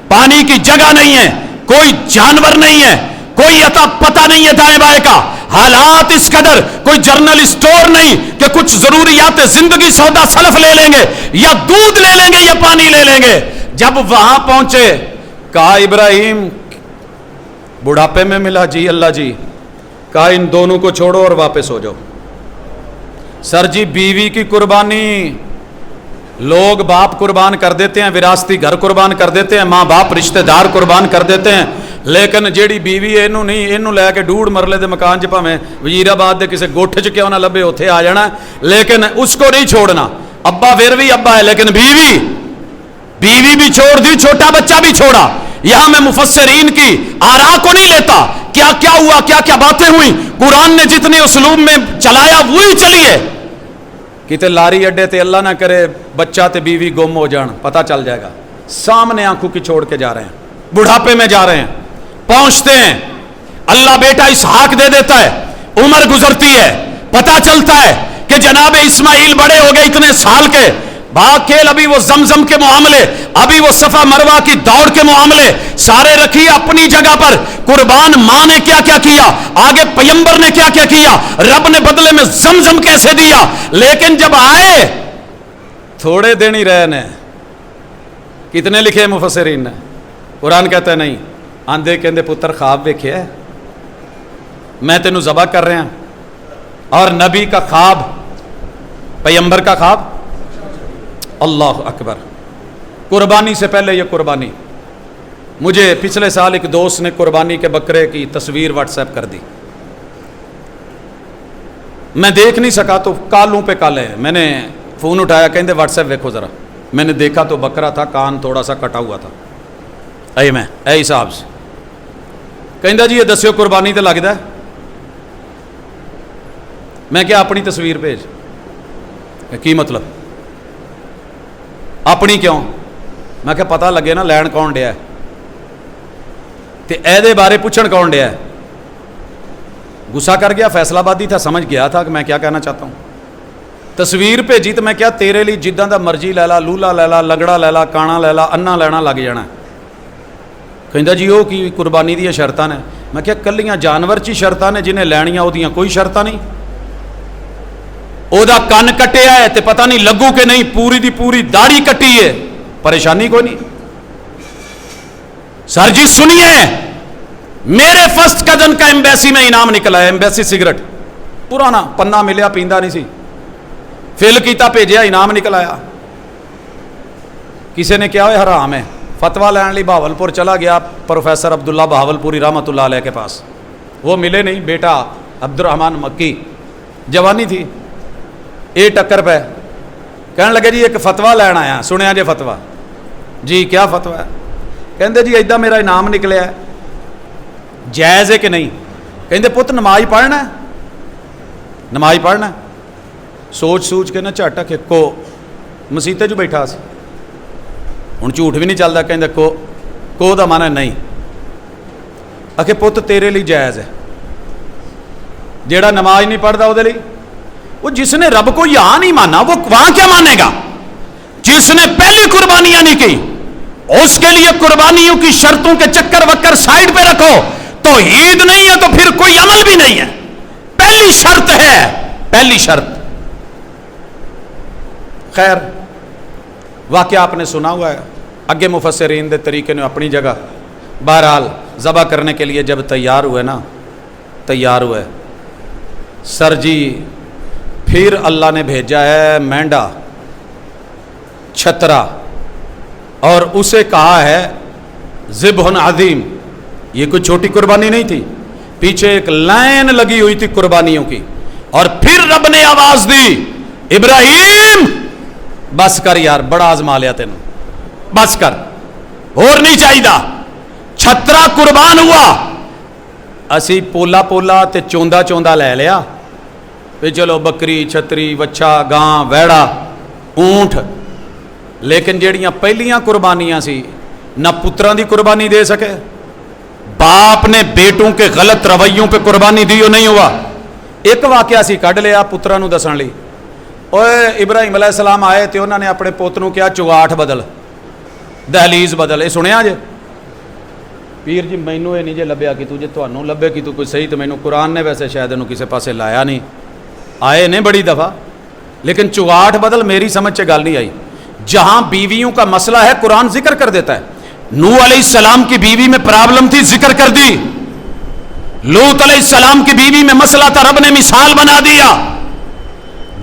پانی کی جگہ نہیں ہے, کوئی جانور نہیں ہے, کوئی عطا پتہ نہیں ہے دائیں بائیں کا، حالات اس قدر، کوئی جرنل اسٹور نہیں کہ کچھ ضروریات زندگی سودا سلف لے لیں گے یا دودھ لے لیں گے یا پانی لے لیں گے۔ جب وہاں پہنچے کہا ابراہیم بڑھاپے میں ملا، جی اللہ جی، کہا ان دونوں کو چھوڑو اور واپس ہو جاؤ۔ سر جی بیوی کی قربانی لوگ باپ قربان کر دیتے ہیں، وراثتی گھر قربان کر دیتے ہیں، ماں باپ رشتہ دار قربان کر دیتے ہیں، لیکن جیڑی بیوی ہے اینوں نہیں، اینوں لے کے 2.5 مرلے دے مکان چ بھاویں وزیرآباد دے کسے گوٹھ چ کیوں نہ لبے اوتھے آ جانا، لیکن اس کو نہیں چھوڑنا۔ ابا پھر بھی ابا ہے، لیکن بیوی بھی چھوڑ دی، چھوٹا بچہ بھی چھوڑا۔ یہاں میں مفسرین کی آراء کو نہیں لیتا، کیا کیا ہوا، کیا کیا باتیں ہوئیں، قرآن نے جتنے اسلوب میں چلایا وہی چلیے۔ کتے لاری اڈے تے اللہ نہ کرے بچہ تے بیوی گم ہو جان، پتہ چل جائے گا، سامنے آنکھوں کی چھوڑ کے جا رہے ہیں، بڑھاپے میں جا رہے ہیں، پہنچتے ہیں اللہ بیٹا اسحاق دے دیتا ہے، عمر گزرتی ہے، پتہ چلتا ہے کہ جناب اسماعیل بڑے ہو گئے اتنے سال کے، بھاگ کھیل، ابھی وہ زمزم کے معاملے، ابھی وہ صفا مروہ کی دوڑ کے معاملے سارے رکھیے اپنی جگہ پر۔ قربان ماں نے کیا کیا کیا، آگے پیمبر نے کیا کیا کیا، رب نے بدلے میں زمزم کیسے دیا، لیکن جب آئے تھوڑے دن ہی رہے نے۔ کتنے لکھے مفسرین نے؟ قرآن کہتا ہے نہیں، آندے کہندے پتر خواب دیکھے ہے، میں تینوں ذبح کر رہے ہیں، اور نبی کا خواب، پیمبر کا خواب، اللہ اکبر، قربانی سے پہلے یہ قربانی۔ مجھے پچھلے سال ایک دوست نے قربانی کے بکرے کی تصویر واٹس ایپ کر دی، میں دیکھ نہیں سکا تو کالوں پہ کالے ہیں، میں نے فون اٹھایا، کہندے واٹس ایپ دیکھو ذرا، میں نے دیکھا تو بکرا تھا، کان تھوڑا سا کٹا ہوا تھا، اے حساب سے، کہندہ جی یہ دسیو قربانی تے لگدا ہے؟ میں کیا اپنی تصویر بھیج، کی مطلب اپنی کیوں؟ میں کہ پتہ لگے نا لین کون ڈیا ہے تے اے دے بارے پوچھن کون ڈیا ہے۔ غصہ کر گیا، فیصلہ آبادی تھا، سمجھ گیا تھا کہ میں کیا کہنا چاہتا ہوں، تصویر بھیجی تو میں کیا تیرے لیے جداں دا مرضی لے لا، لولا لے لا، لگڑا لے لا، کانا لے لا، انا لینا لگ جانا۔ کہندا جی وہ کی قربانی دی شرطاں نے؟ میں کیا کلیاں جانور چی شرطاں نے، جنہیں لینیاں او دیاں کوئی شرطاں نہیں۔ او دا کن کٹیا ہے تے پتہ نہیں لگو کہ نہیں، پوری دی پوری داڑھی کٹی ہے، پریشانی کوئی نہیں۔ سر جی سنیے، میرے فرسٹ کزن کا ایمبیسی میں انعام نکلا ہے، ایمبیسی سگریٹ، پرانا پنا ملیا، پیندا نہیں سی، فل کیتا بھیجیا، انعام نکل آیا۔ کسی نے کیا ہے حرام ہے، فتویٰ لین لی بہاولپور چلا گیا، پروفیسر عبداللہ بہاولپوری رحمۃ اللہ علیہ کے پاس، وہ ملے نہیں، بیٹا عبد الرحمن مکی، جوانی تھی، اے ٹکر پہ، کہنے لگے جی ایک فتویٰ لین آیا، سنیا جی فتویٰ؟ جی کیا فتویٰ ہے؟ کہندے جی ایدہ میرا انعام نکلیا ہے، جائز ہے کہ نہیں؟ کہندے پت نماز پڑھنا ہے، نماز پڑھنا ہے، سوچ سوچ کے نہ جھٹ کو مسیتے جو بیٹھا سی، ہوں جھوٹ بھی نہیں چلتا، کہندے کو دا مانا نہیں، آکھے پت تیرے لیے جائز ہے، جیڑا نماز نہیں پڑھتا وہ لیے، وہ جس نے رب کو یہاں نہیں مانا وہ وہاں کیا مانے گا؟ جس نے پہلی قربانیاں نہیں کی اس کے لیے قربانیوں کی شرطوں کے چکر وکر سائڈ پہ رکھو، تو عید نہیں ہے تو پھر کوئی عمل بھی نہیں ہے، پہلی شرط ہے، پہلی شرط۔ خیر واقعہ آپ نے سنا ہوا ہے، اگے مفسرین دے طریقے نے اپنی جگہ، بہرحال ذبح کرنے کے لیے جب تیار ہوئے سر جی پھر اللہ نے بھیجا ہے مینڈا، چھترا، اور اسے کہا ہے ذبح عظیم، یہ کوئی چھوٹی قربانی نہیں تھی، پیچھے ایک لائن لگی ہوئی تھی قربانیوں کی، اور پھر رب نے آواز دی، ابراہیم بس کر یار، بڑا آزما لیا تینوں، بس کر، اور نہیں چاہیے۔ چھترا قربان ہوا، اسی پولا پولا تے چوندا چوندا لے لیا، پھر چلو بکری، چھتری، وچھا، گاں، ویڑا، اونٹ، لیکن جیڑیاں پہلیاں قربانیاں سی نہ پتران دی قربانی دے سکے، باپ نے بیٹوں کے غلط رویوں پہ قربانی دی نہیں ہوا۔ ایک واقعہ سی کڈ لیا پتران دسن لی، اوے ابراہیم علیہ السلام آئے تے انہوں نے اپنے پوتروں کیا چگاٹھ بدل، دہلیز بدل، یہ سنیا جے؟ پیر جی مینوں یہ نہیں جے لبیا کہ جے تانوں لبے کہ کوئی صحیح تو مینوں قرآن نے ویسے شاید انہوں کسی پاسے لایا نہیں، آئے نے بڑی دفعہ لیکن چگاٹ بدل میری سمجھ سے گل نہیں آئی۔ جہاں بیویوں کا مسئلہ ہے قرآن ذکر کر دیتا ہے، نوح علیہ السلام کی بیوی میں پرابلم تھی ذکر کر دی، لوط علیہ السلام کی بیوی میں مسئلہ تھا رب نے مثال بنا دیا۔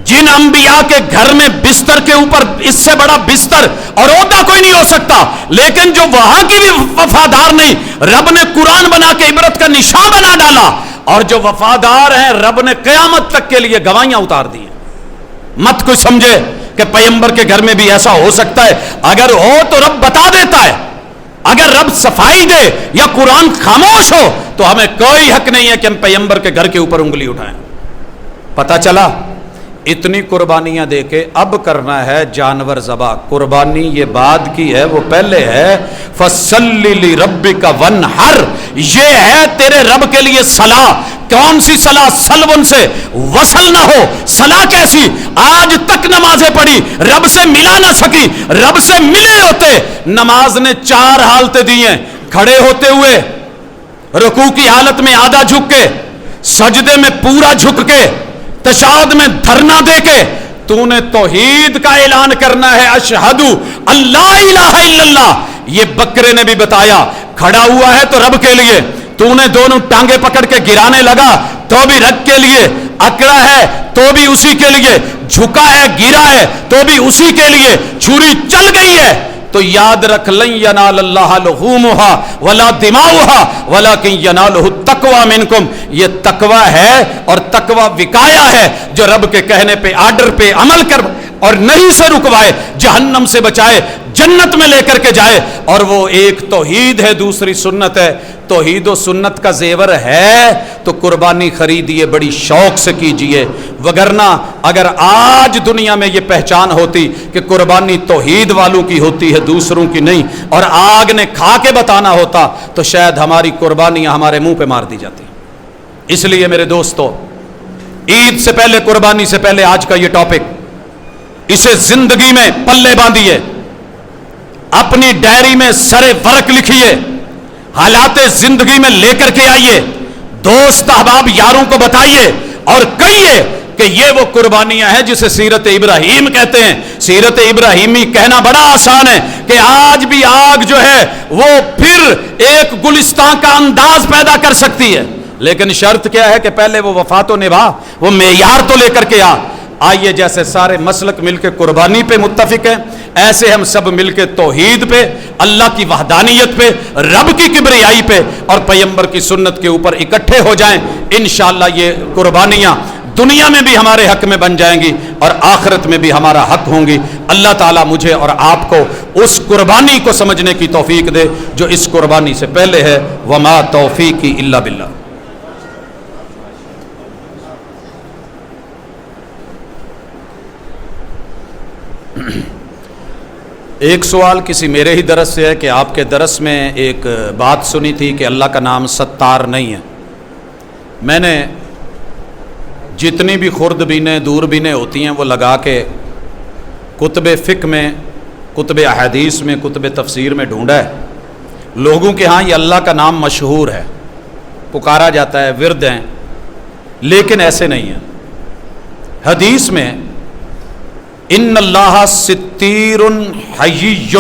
جن انبیاء کے گھر میں بستر کے اوپر اس سے بڑا بستر اور عہدہ کوئی نہیں ہو سکتا، لیکن جو وہاں کی بھی وفادار نہیں، رب نے قرآن بنا کے عبرت کا نشان بنا ڈالا، اور جو وفادار ہیں رب نے قیامت تک کے لیے گواہیاں اتار دی ہیں۔ مت کوئی سمجھے کہ پیغمبر کے گھر میں بھی ایسا ہو سکتا ہے، اگر ہو تو رب بتا دیتا ہے، اگر رب صفائی دے یا قرآن خاموش ہو تو ہمیں کوئی حق نہیں ہے کہ ہم پیغمبر کے گھر کے اوپر انگلی اٹھائیں۔ پتہ چلا اتنی قربانیاں دے کے اب کرنا ہے جانور ذبح۔ قربانی یہ بعد کی ہے، وہ پہلے ہے فَصَلِّ لِرَبِّكَ وَانْحَرْ، یہ ہے تیرے رب کے لیے صلاح۔ کون سی صلاح؟ سلون سے وصل نہ ہو۔ صلاح کیسی؟ آج تک نمازیں پڑھی، رب سے ملا نہ سکی، رب سے ملے ہوتے۔ نماز نے 4 حالتیں دی ہیں، کھڑے ہوتے ہوئے، رکوع کی حالت میں آدھا جھک کے، سجدے میں پورا جھک کے، تشہد میں دھرنا دے کے تو نے توحید کا اعلان کرنا ہے، اشہدو اللہ الہ الا اللہ۔ یہ بکرے نے بھی بتایا، کھڑا ہوا ہے تو رب کے لیے، تو نے دونوں ٹانگیں پکڑ کے گرانے لگا تو بھی رب کے لیے، اکڑا ہے تو بھی اسی کے لیے، جھکا ہے گرا ہے تو بھی اسی کے لیے، چھری چل گئی ہے تو یاد رکھ لن ینال اللہ لحومها ولا دماؤها ولکن ینالہ التقوی منکم۔ یہ تقوی ہے اور تقوی وقایا ہے، جو رب کے کہنے پہ آرڈر پہ عمل کر اور نہیں سے رکوائے، جہنم سے بچائے، جنت میں لے کر کے جائے۔ اور وہ ایک توحید ہے، دوسری سنت ہے۔ توحید و سنت کا زیور ہے تو قربانی خریدیے، بڑی شوق سے کیجئے، وگرنہ اگر آج دنیا میں یہ پہچان ہوتی کہ قربانی توحید والوں کی ہوتی ہے دوسروں کی نہیں، اور آگ نے کھا کے بتانا ہوتا تو شاید ہماری قربانیاں ہمارے منہ پہ مار دی جاتی۔ اس لیے میرے دوستو، عید سے پہلے، قربانی سے پہلے آج کا یہ ٹاپک، اسے زندگی میں پلے باندھیے، اپنی ڈائری میں سرے ورق لکھیے، حالات زندگی میں لے کر کے آئیے، دوست احباب یاروں کو بتائیے اور کہیے کہ یہ وہ قربانیاں ہیں جسے سیرت ابراہیم کہتے ہیں۔ سیرت ابراہیمی کہنا بڑا آسان ہے کہ آج بھی آگ جو ہے وہ پھر ایک گلستان کا انداز پیدا کر سکتی ہے، لیکن شرط کیا ہے کہ پہلے وہ وفات و نبھا، وہ معیار تو لے کر کے آئیے۔ جیسے سارے مسلک مل کے قربانی پہ متفق ہیں، ایسے ہم سب مل کے توحید پہ، اللہ کی وحدانیت پہ، رب کی کبریائی پہ اور پیغمبر کی سنت کے اوپر اکٹھے ہو جائیں۔ انشاءاللہ یہ قربانیاں دنیا میں بھی ہمارے حق میں بن جائیں گی اور آخرت میں بھی ہمارا حق ہوں گی۔ اللہ تعالیٰ مجھے اور آپ کو اس قربانی کو سمجھنے کی توفیق دے جو اس قربانی سے پہلے ہے۔ وما توفیقی الا باللہ۔ ایک سوال کسی میرے ہی درس سے ہے کہ آپ کے درس میں ایک بات سنی تھی کہ اللہ کا نام ستار نہیں ہے۔ میں نے جتنی بھی خوردبینیں دوربینیں ہوتی ہیں وہ لگا کے کتب فقہ میں، کتب احادیث میں، کتب تفسیر میں ڈھونڈا ہے۔ لوگوں کے ہاں یہ اللہ کا نام مشہور ہے، پکارا جاتا ہے، ورد ہیں، لیکن ایسے نہیں ہے۔ حدیث میں ان اللہ ستیر حیی،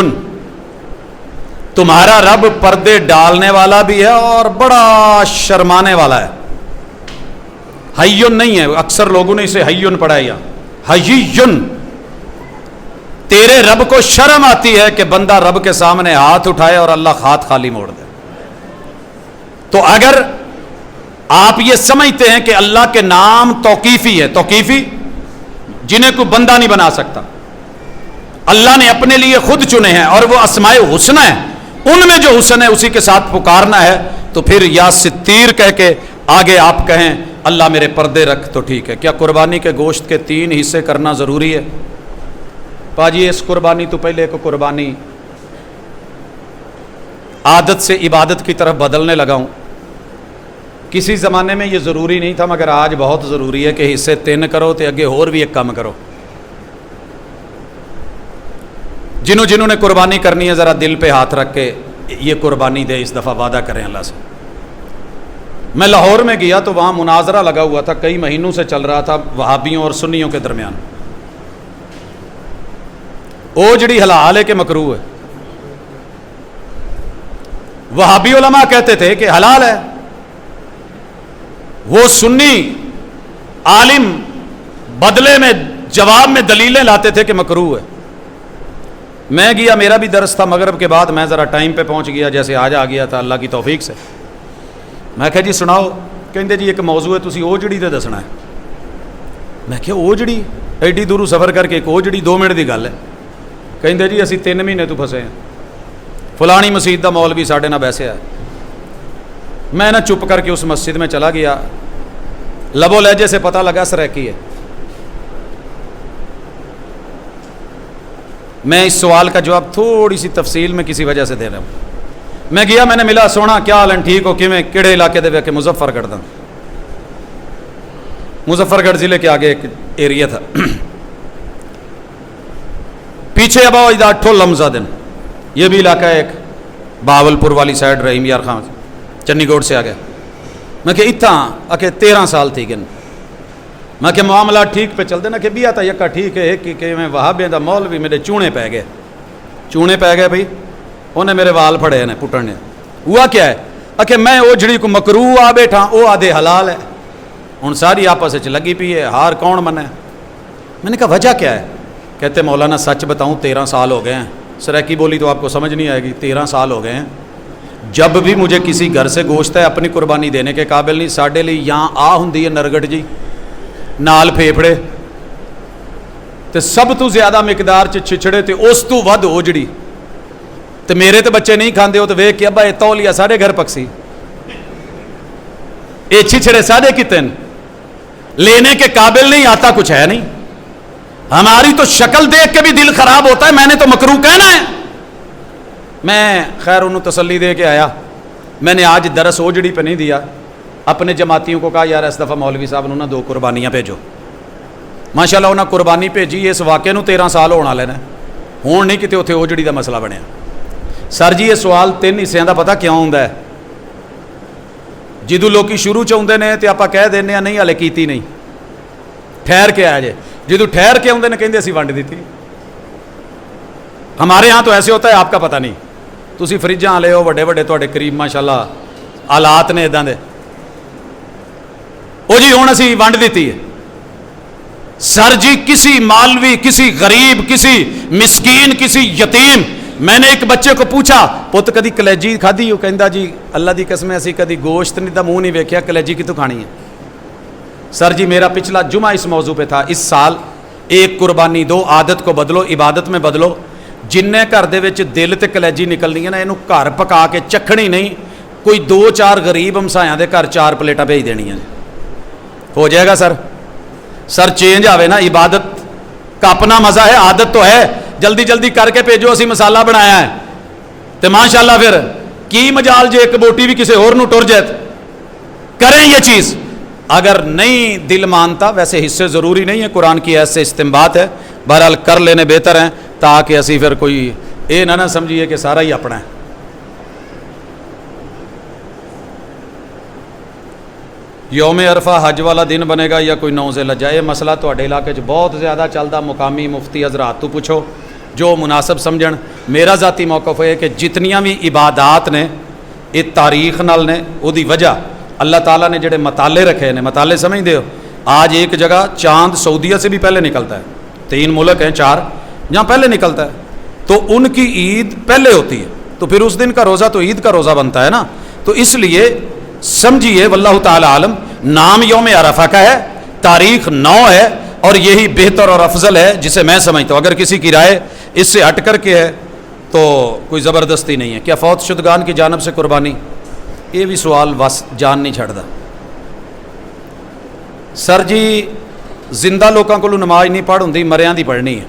تمہارا رب پردے ڈالنے والا بھی ہے اور بڑا شرمانے والا ہے۔ حیون نہیں ہے، اکثر لوگوں نے اسے حیون پڑھا ہے، حیون۔ تیرے رب کو شرم آتی ہے کہ بندہ رب کے سامنے ہاتھ اٹھائے اور اللہ ہاتھ خالی موڑ دے۔ تو اگر آپ یہ سمجھتے ہیں کہ اللہ کے نام توقیفی ہے، توقیفی جنہیں کوئی بندہ نہیں بنا سکتا، اللہ نے اپنے لیے خود چنے ہیں اور وہ اسماء حسنہ ہیں، ان میں جو حسن ہے اسی کے ساتھ پکارنا ہے، تو پھر یا ستیر کہہ کے آگے آپ کہیں اللہ میرے پردے رکھ تو ٹھیک ہے۔ کیا قربانی کے گوشت کے 3 حصے کرنا ضروری ہے؟ پاجی اس قربانی تو پہلے ایک قربانی عادت سے عبادت کی طرف بدلنے لگا ہوں۔ کسی زمانے میں یہ ضروری نہیں تھا، مگر آج بہت ضروری ہے کہ حصے 3 کرو تو اگے اور بھی ایک کم کرو۔ جنہوں نے قربانی کرنی ہے ذرا دل پہ ہاتھ رکھ کے یہ قربانی دے، اس دفعہ وعدہ کریں اللہ سے۔ میں لاہور میں گیا تو وہاں مناظرہ لگا ہوا تھا، کئی مہینوں سے چل رہا تھا وہابیوں اور سنیوں کے درمیان۔ اوجڑی حلال ہے کہ مکروہ ہے؟ وہابی علماء کہتے تھے کہ حلال ہے، وہ سنی عالم بدلے میں جواب میں دلیلیں لاتے تھے کہ مکروہ ہے۔ میں گیا، میرا بھی درس تھا مغرب کے بعد، میں ذرا ٹائم پہ پہنچ گیا، جیسے آج آ گیا تھا اللہ کی توفیق سے۔ میں کہا جی سناؤ، کہندے جی ایک موضوع ہے، تسی اوجڑی تے دسنا ہے۔ میں کہا اوجڑی ایڈی دوروں سفر کر کے ایک اوجڑی 2 منٹ دی گل ہے؟ کہندے جی اسی 3 مہینے تو پھسے ہیں، فلانی مسجد دا مولوی ساڈے نال بیسیا ہے۔ میں نہ چپ کر کے اس مسجد میں چلا گیا، لبو لہجے سے پتہ لگا سریکی ہے۔ میں اس سوال کا جواب تھوڑی سی تفصیل میں کسی وجہ سے دے رہا ہوں۔ میں گیا، میں نے ملا، سونا کیا حال ہے، ٹھیک ہو، کیویں کہڑے علاقے دے ویکے؟ مظفر گڑھ دا۔ مظفر گڑھ ضلع کے آگے ایک ایریا تھا، پیچھے ابا اجداد ٹھول لمزہ دن، یہ بھی علاقہ ہے ایک بہاولپور والی سائڈ، رحیم یار خان چنی گوڑ سے آ گیا۔ میں کہ اتھاں کہ 13 سال تھی گن، میں کہ معاملات ٹھیک پہ چل دینا کہ بھی آتا یکا ٹھیک ہے کہ میں وہابیاں دا مولوی میرے چونے پہ گئے، چونے پہ گئے بھائی، انہیں میرے وال پھڑے نے پٹن نے۔ ہوا کیا ہے کہ میں اوجڑی کو مکروہ آ بیٹھا، او آدھے حلال ہے، ہن ساری آپس وچ لگی پئی ہے، ہار کون منے؟ میں نے کہا وجہ کیا ہے؟ کہتے مولانا سچ بتاؤں 13 سال ہو گئے ہیں، سریکی بولی تو آپ کو سمجھ نہیں آئے گی، 13 سال ہو گئے ہیں، جب بھی مجھے کسی گھر سے گوشت ہے اپنی قربانی دینے کے قابل نہیں، ساڈے لیے یہاں آ ہوندی ہے نرگٹ جی نال پھیپھڑے تے سب تو زیادہ مقدار چ چھچڑے تے اس تو ود اوجڑی تے میرے تے بچے نہیں کھاندے ہو تے ویکھ کے ابا یہ تولیہ سارے گھر پکسی، یہ چھچڑے سارے کتنے لینے کے قابل نہیں، آتا کچھ ہے نہیں، ہماری تو شکل دیکھ کے بھی دل خراب ہوتا ہے، میں نے تو مکروہ کہنا ہے۔ میں خیر انہوں تسلی دے کے آیا، میں نے آج درس اوجڑی پہ نہیں دیا، اپنے جماعتیوں کو کہا یار اس دفعہ مولوی صاحب نے 2 قربانیاں بھیجو، ماشاءاللہ انہوں نے قربانی بھیجی، اس واقعے نو 13 سال ہونا لینا ہون نہیں کتے اتنے اوجڑی دا مسئلہ بنیا۔ سر جی یہ سوال 3 حصوں دا پتہ کیوں ہوندا ہے؟ جدوں لوکی شروع چ ہوندے نے تے آپا کہہ دینے ہیں نہیں ہلے کیتی نہیں، ٹھہر کے آیا جے، جدوں ٹھہر کے ہوندے نے کہندے اسی ونڈ دیتی۔ ہمارے ہاں تو ایسے ہوتا ہے، آپ کا پتہ نہیں، تسی فریجاں لے ہو بڑے بڑے تواڈے قریب ماشاءاللہ حالات نے ادا دے، او جی ہن اسی ونڈ دیتی ہے۔ سر جی کسی مالوی، کسی غریب، کسی مسکین، کسی یتیم، میں نے ایک بچے کو پوچھا پت کدی کلیجی کھادی ہو؟ کہندا جی اللہ دی قسم اسی کدی گوشت نہیں دا منہ نہیں ویکھیا، کلیجی کتوں کھانی ہے؟ سر جی میرا پچھلا جمعہ اس موضوع پہ تھا، اس سال 1 قربانی دو، عادت کو بدلو، عبادت میں بدلو، جننے گھر دے وچ دل تے کلیجی نکلنی ہے نا، اینو گھر پکا کے چکھنی نہیں، کوئی 2-4 غریب ہمسایاں دے گھر 4 پلیٹاں بھیج دینیاں، ہو جائے گا سر؟ سر چینج آوے نا، عبادت کا اپنا مزہ ہے، عادت تو ہے، جلدی جلدی کر کے بھیجو، اسی مسالہ بنایا ہے تو ماشاءاللہ پھر کی مجال جے ایک بوٹی بھی کسی اور نو ٹر جائے، کریں یہ چیز۔ اگر نہیں دل مانتا، ویسے حصے ضروری نہیں ہے، قرآن کی ایسے استنباط ہے، بہرحال کر لینے بہتر ہیں تاکہ اسی پھر کوئی یہ نہ سمجھیے کہ سارا ہی اپنا ہے۔ یوم عرفہ حج والا دن بنے گا یا کوئی 9 ذی الحجہ؟ یہ مسئلہ تواڈے علاقے چ بہت زیادہ چلدا، مقامی مفتی حضرات تو پوچھو جو مناسب سمجھن۔ میرا ذاتی موقف ہے کہ جتنیاں بھی عبادات نے یہ تاریخ نال نے، وہ دی وجہ اللہ تعالیٰ نے جڑے مطالعے رکھے ہیں، مطالعے سمجھتے ہو، آج ایک جگہ چاند سعودیہ سے بھی پہلے نکلتا ہے، 3 ملک ہیں 4 جہاں پہلے نکلتا ہے، تو ان کی عید پہلے ہوتی ہے، تو پھر اس دن کا روزہ تو عید کا روزہ بنتا ہے نا، تو اس لیے سمجھیے واللہ تعالی عالم، نام یوم عرفہ کا ہے، تاریخ 9 ہے، اور یہی بہتر اور افضل ہے جسے میں سمجھتا ہوں۔ اگر کسی کی رائے اس سے ہٹ کر کے ہے تو کوئی زبردستی نہیں ہے۔ کیا فوت شدگان کی جانب سے قربانی؟ یہ بھی سوال بس جان نہیں چھڑتا۔ سر جی زندہ لوگوں کو نماز نہیں پڑھ ہوندی، مریاں دی پڑھنی ہے،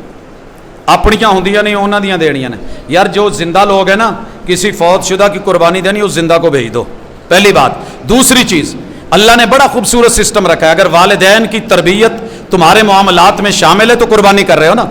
اپنیاں ہوندیاں نہیں انہاں دیاں دینیاں نے۔ یار جو زندہ لوگ ہیں نا، کسی فوت شدہ کی قربانی دینی، اس زندہ کو بھیج دو، پہلی بات۔ دوسری چیز، اللہ نے بڑا خوبصورت سسٹم رکھا ہے، اگر والدین کی تربیت تمہارے معاملات میں شامل ہے تو قربانی کر رہے ہو نا،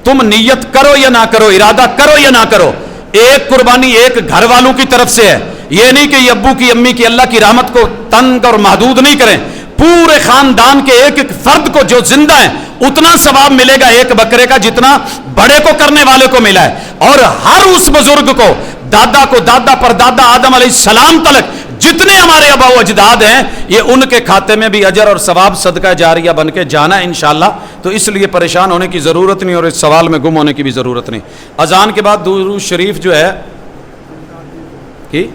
تم نیت کرو یا نہ کرو، ارادہ کرو یا نہ کرو، ایک قربانی ایک گھر والوں کی طرف سے ہے، یہ نہیں کہ یہ ابو کی امی کی اللہ کی رحمت کو تنگ اور محدود نہیں کریں، پورے خاندان کے ایک ایک فرد کو جو زندہ ہیں اتنا ثواب ملے گا ایک بکرے کا جتنا بڑے کو کرنے والے کو ملا ہے، اور ہر اس بزرگ کو، دادا کو، دادا پر دادا آدم علیہ السلام تلک جتنے ہمارے آباء و اجداد ہیں، یہ ان کے کھاتے میں بھی اجر اور ثواب صدقہ جاریہ بن کے جانا ہے انشاءاللہ۔ تو اس لیے پریشان ہونے کی ضرورت نہیں اور اس سوال میں گم ہونے کی بھی ضرورت نہیں۔ اذان کے بعد درود شریف جو ہے کہ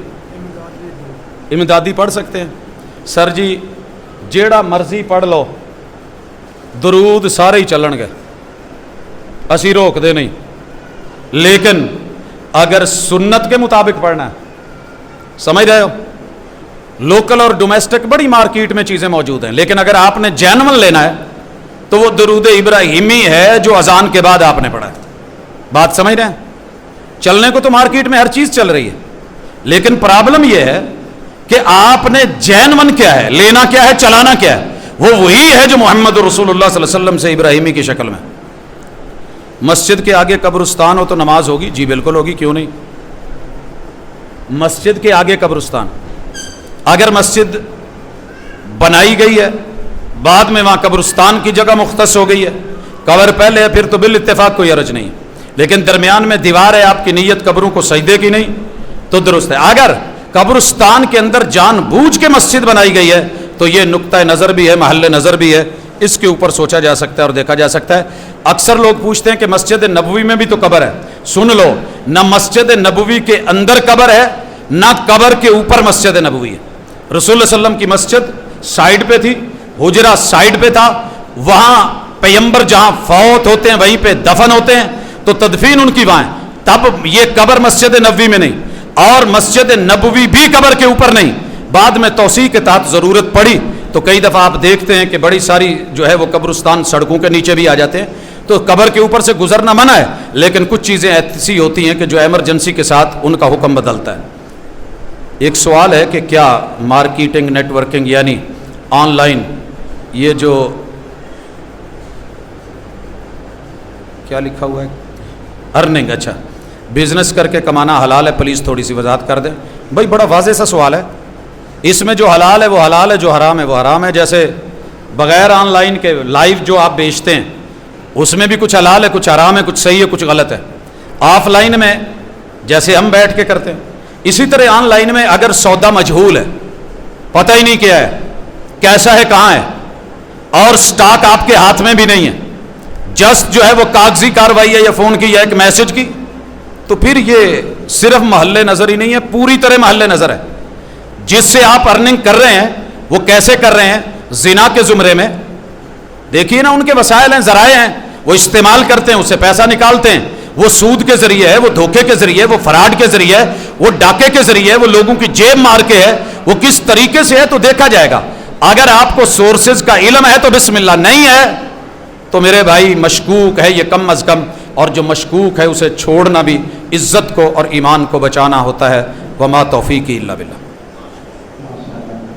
امدادی پڑھ سکتے ہیں؟ سر جی جیڑا مرضی پڑھ لو، درود سارے ہی چلن گے، اسی روک دے نہیں، لیکن اگر سنت کے مطابق پڑھنا ہے، سمجھ رہے ہو، لوکل اور ڈومیسٹک بڑی مارکیٹ میں چیزیں موجود ہیں، لیکن اگر آپ نے جینون لینا ہے تو وہ درود ابراہیمی ہے جو اذان کے بعد آپ نے پڑھا ہے۔ بات سمجھ رہے ہیں؟ چلنے کو تو مارکیٹ میں ہر چیز چل رہی ہے، لیکن پرابلم یہ ہے کہ آپ نے جینون کیا ہے، لینا کیا ہے، چلانا کیا ہے، وہ وہی ہے جو محمد رسول اللہ صلی اللہ علیہ وسلم سے ابراہیمی کی شکل میں۔ مسجد کے آگے قبرستان ہو تو نماز ہوگی؟ جی بالکل ہوگی، کیوں نہیں؟ مسجد کے آگے قبرستان، اگر مسجد بنائی گئی ہے بعد میں وہاں قبرستان کی جگہ مختص ہو گئی ہے، قبر پہلے ہے، پھر تو بالاتفاق کوئی حرج نہیں، لیکن درمیان میں دیوار ہے، آپ کی نیت قبروں کو سجدے کی نہیں تو درست ہے۔ اگر قبرستان کے اندر جان بوجھ کے مسجد بنائی گئی ہے تو یہ نقطہ نظر بھی ہے، محل نظر بھی ہے، اس کے اوپر سوچا جا سکتا ہے اور دیکھا جا سکتا ہے۔ اکثر لوگ پوچھتے ہیں کہ مسجد نبوی میں بھی تو قبر ہے، سن لو، نہ مسجد نبوی کے اندر قبر ہے نہ قبر کے اوپر مسجد نبوی ہے۔ رسول اللہ علیہ وسلم کی مسجد سائیڈ پہ تھی، حجرہ سائیڈ پہ تھا، وہاں پیغمبر جہاں فوت ہوتے ہیں وہیں پہ دفن ہوتے ہیں تو تدفین ان کی وہاں ہے، تب یہ قبر مسجد نبوی میں نہیں، اور مسجد نبوی بھی قبر کے اوپر نہیں۔ بعد میں توسیع کے تحت ضرورت پڑی تو کئی دفعہ آپ دیکھتے ہیں کہ بڑی ساری جو ہے وہ قبرستان سڑکوں کے نیچے بھی آ جاتے ہیں، تو قبر کے اوپر سے گزرنا منع ہے، لیکن کچھ چیزیں ایسی ہوتی ہیں کہ جو ایمرجنسی کے ساتھ ان کا حکم بدلتا ہے۔ ایک سوال ہے کہ کیا مارکیٹنگ نیٹ ورکنگ یعنی آن لائن یہ جو کیا لکھا ہوا ہے ارننگ، اچھا بزنس کر کے کمانا حلال ہے؟ پلیز تھوڑی سی وضاحت کر دیں۔ بھائی بڑا واضح سا سوال ہے، اس میں جو حلال ہے وہ حلال ہے، جو حرام ہے وہ حرام ہے۔ جیسے بغیر آن لائن کے لائیو جو آپ بیچتے ہیں اس میں بھی کچھ حلال ہے، کچھ حرام ہے، کچھ صحیح ہے، کچھ غلط ہے۔ آف لائن میں جیسے ہم بیٹھ کے کرتے ہیں، اسی طرح آن لائن میں اگر سودا مجہول ہے، پتہ ہی نہیں کیا ہے، کیسا ہے، کہاں ہے، اور سٹاک آپ کے ہاتھ میں بھی نہیں ہے، جسٹ جو ہے وہ کاغذی کاروائی ہے یا فون کی یا ایک میسج کی، تو پھر یہ صرف محل نظر ہی نہیں ہے، پوری طرح محل نظر ہے۔ جس سے آپ ارننگ کر رہے ہیں وہ کیسے کر رہے ہیں؟ زنا کے زمرے میں، دیکھیے نا، ان کے وسائل ہیں، ذرائع ہیں، وہ استعمال کرتے ہیں، اس سے پیسہ نکالتے ہیں، وہ سود کے ذریعے ہے، وہ دھوکے کے ذریعے ہے، وہ فراڈ کے ذریعے ہے، وہ ڈاکے کے ذریعے ہے، وہ لوگوں کی جیب مار کے ہے، وہ کس طریقے سے ہے تو دیکھا جائے گا۔ اگر آپ کو سورسز کا علم ہے تو بسم اللہ، نہیں ہے تو میرے بھائی مشکوک ہے یہ کم از کم، اور جو مشکوک ہے اسے چھوڑنا بھی عزت کو اور ایمان کو بچانا ہوتا ہے۔ وما توفیقی الا باللہ۔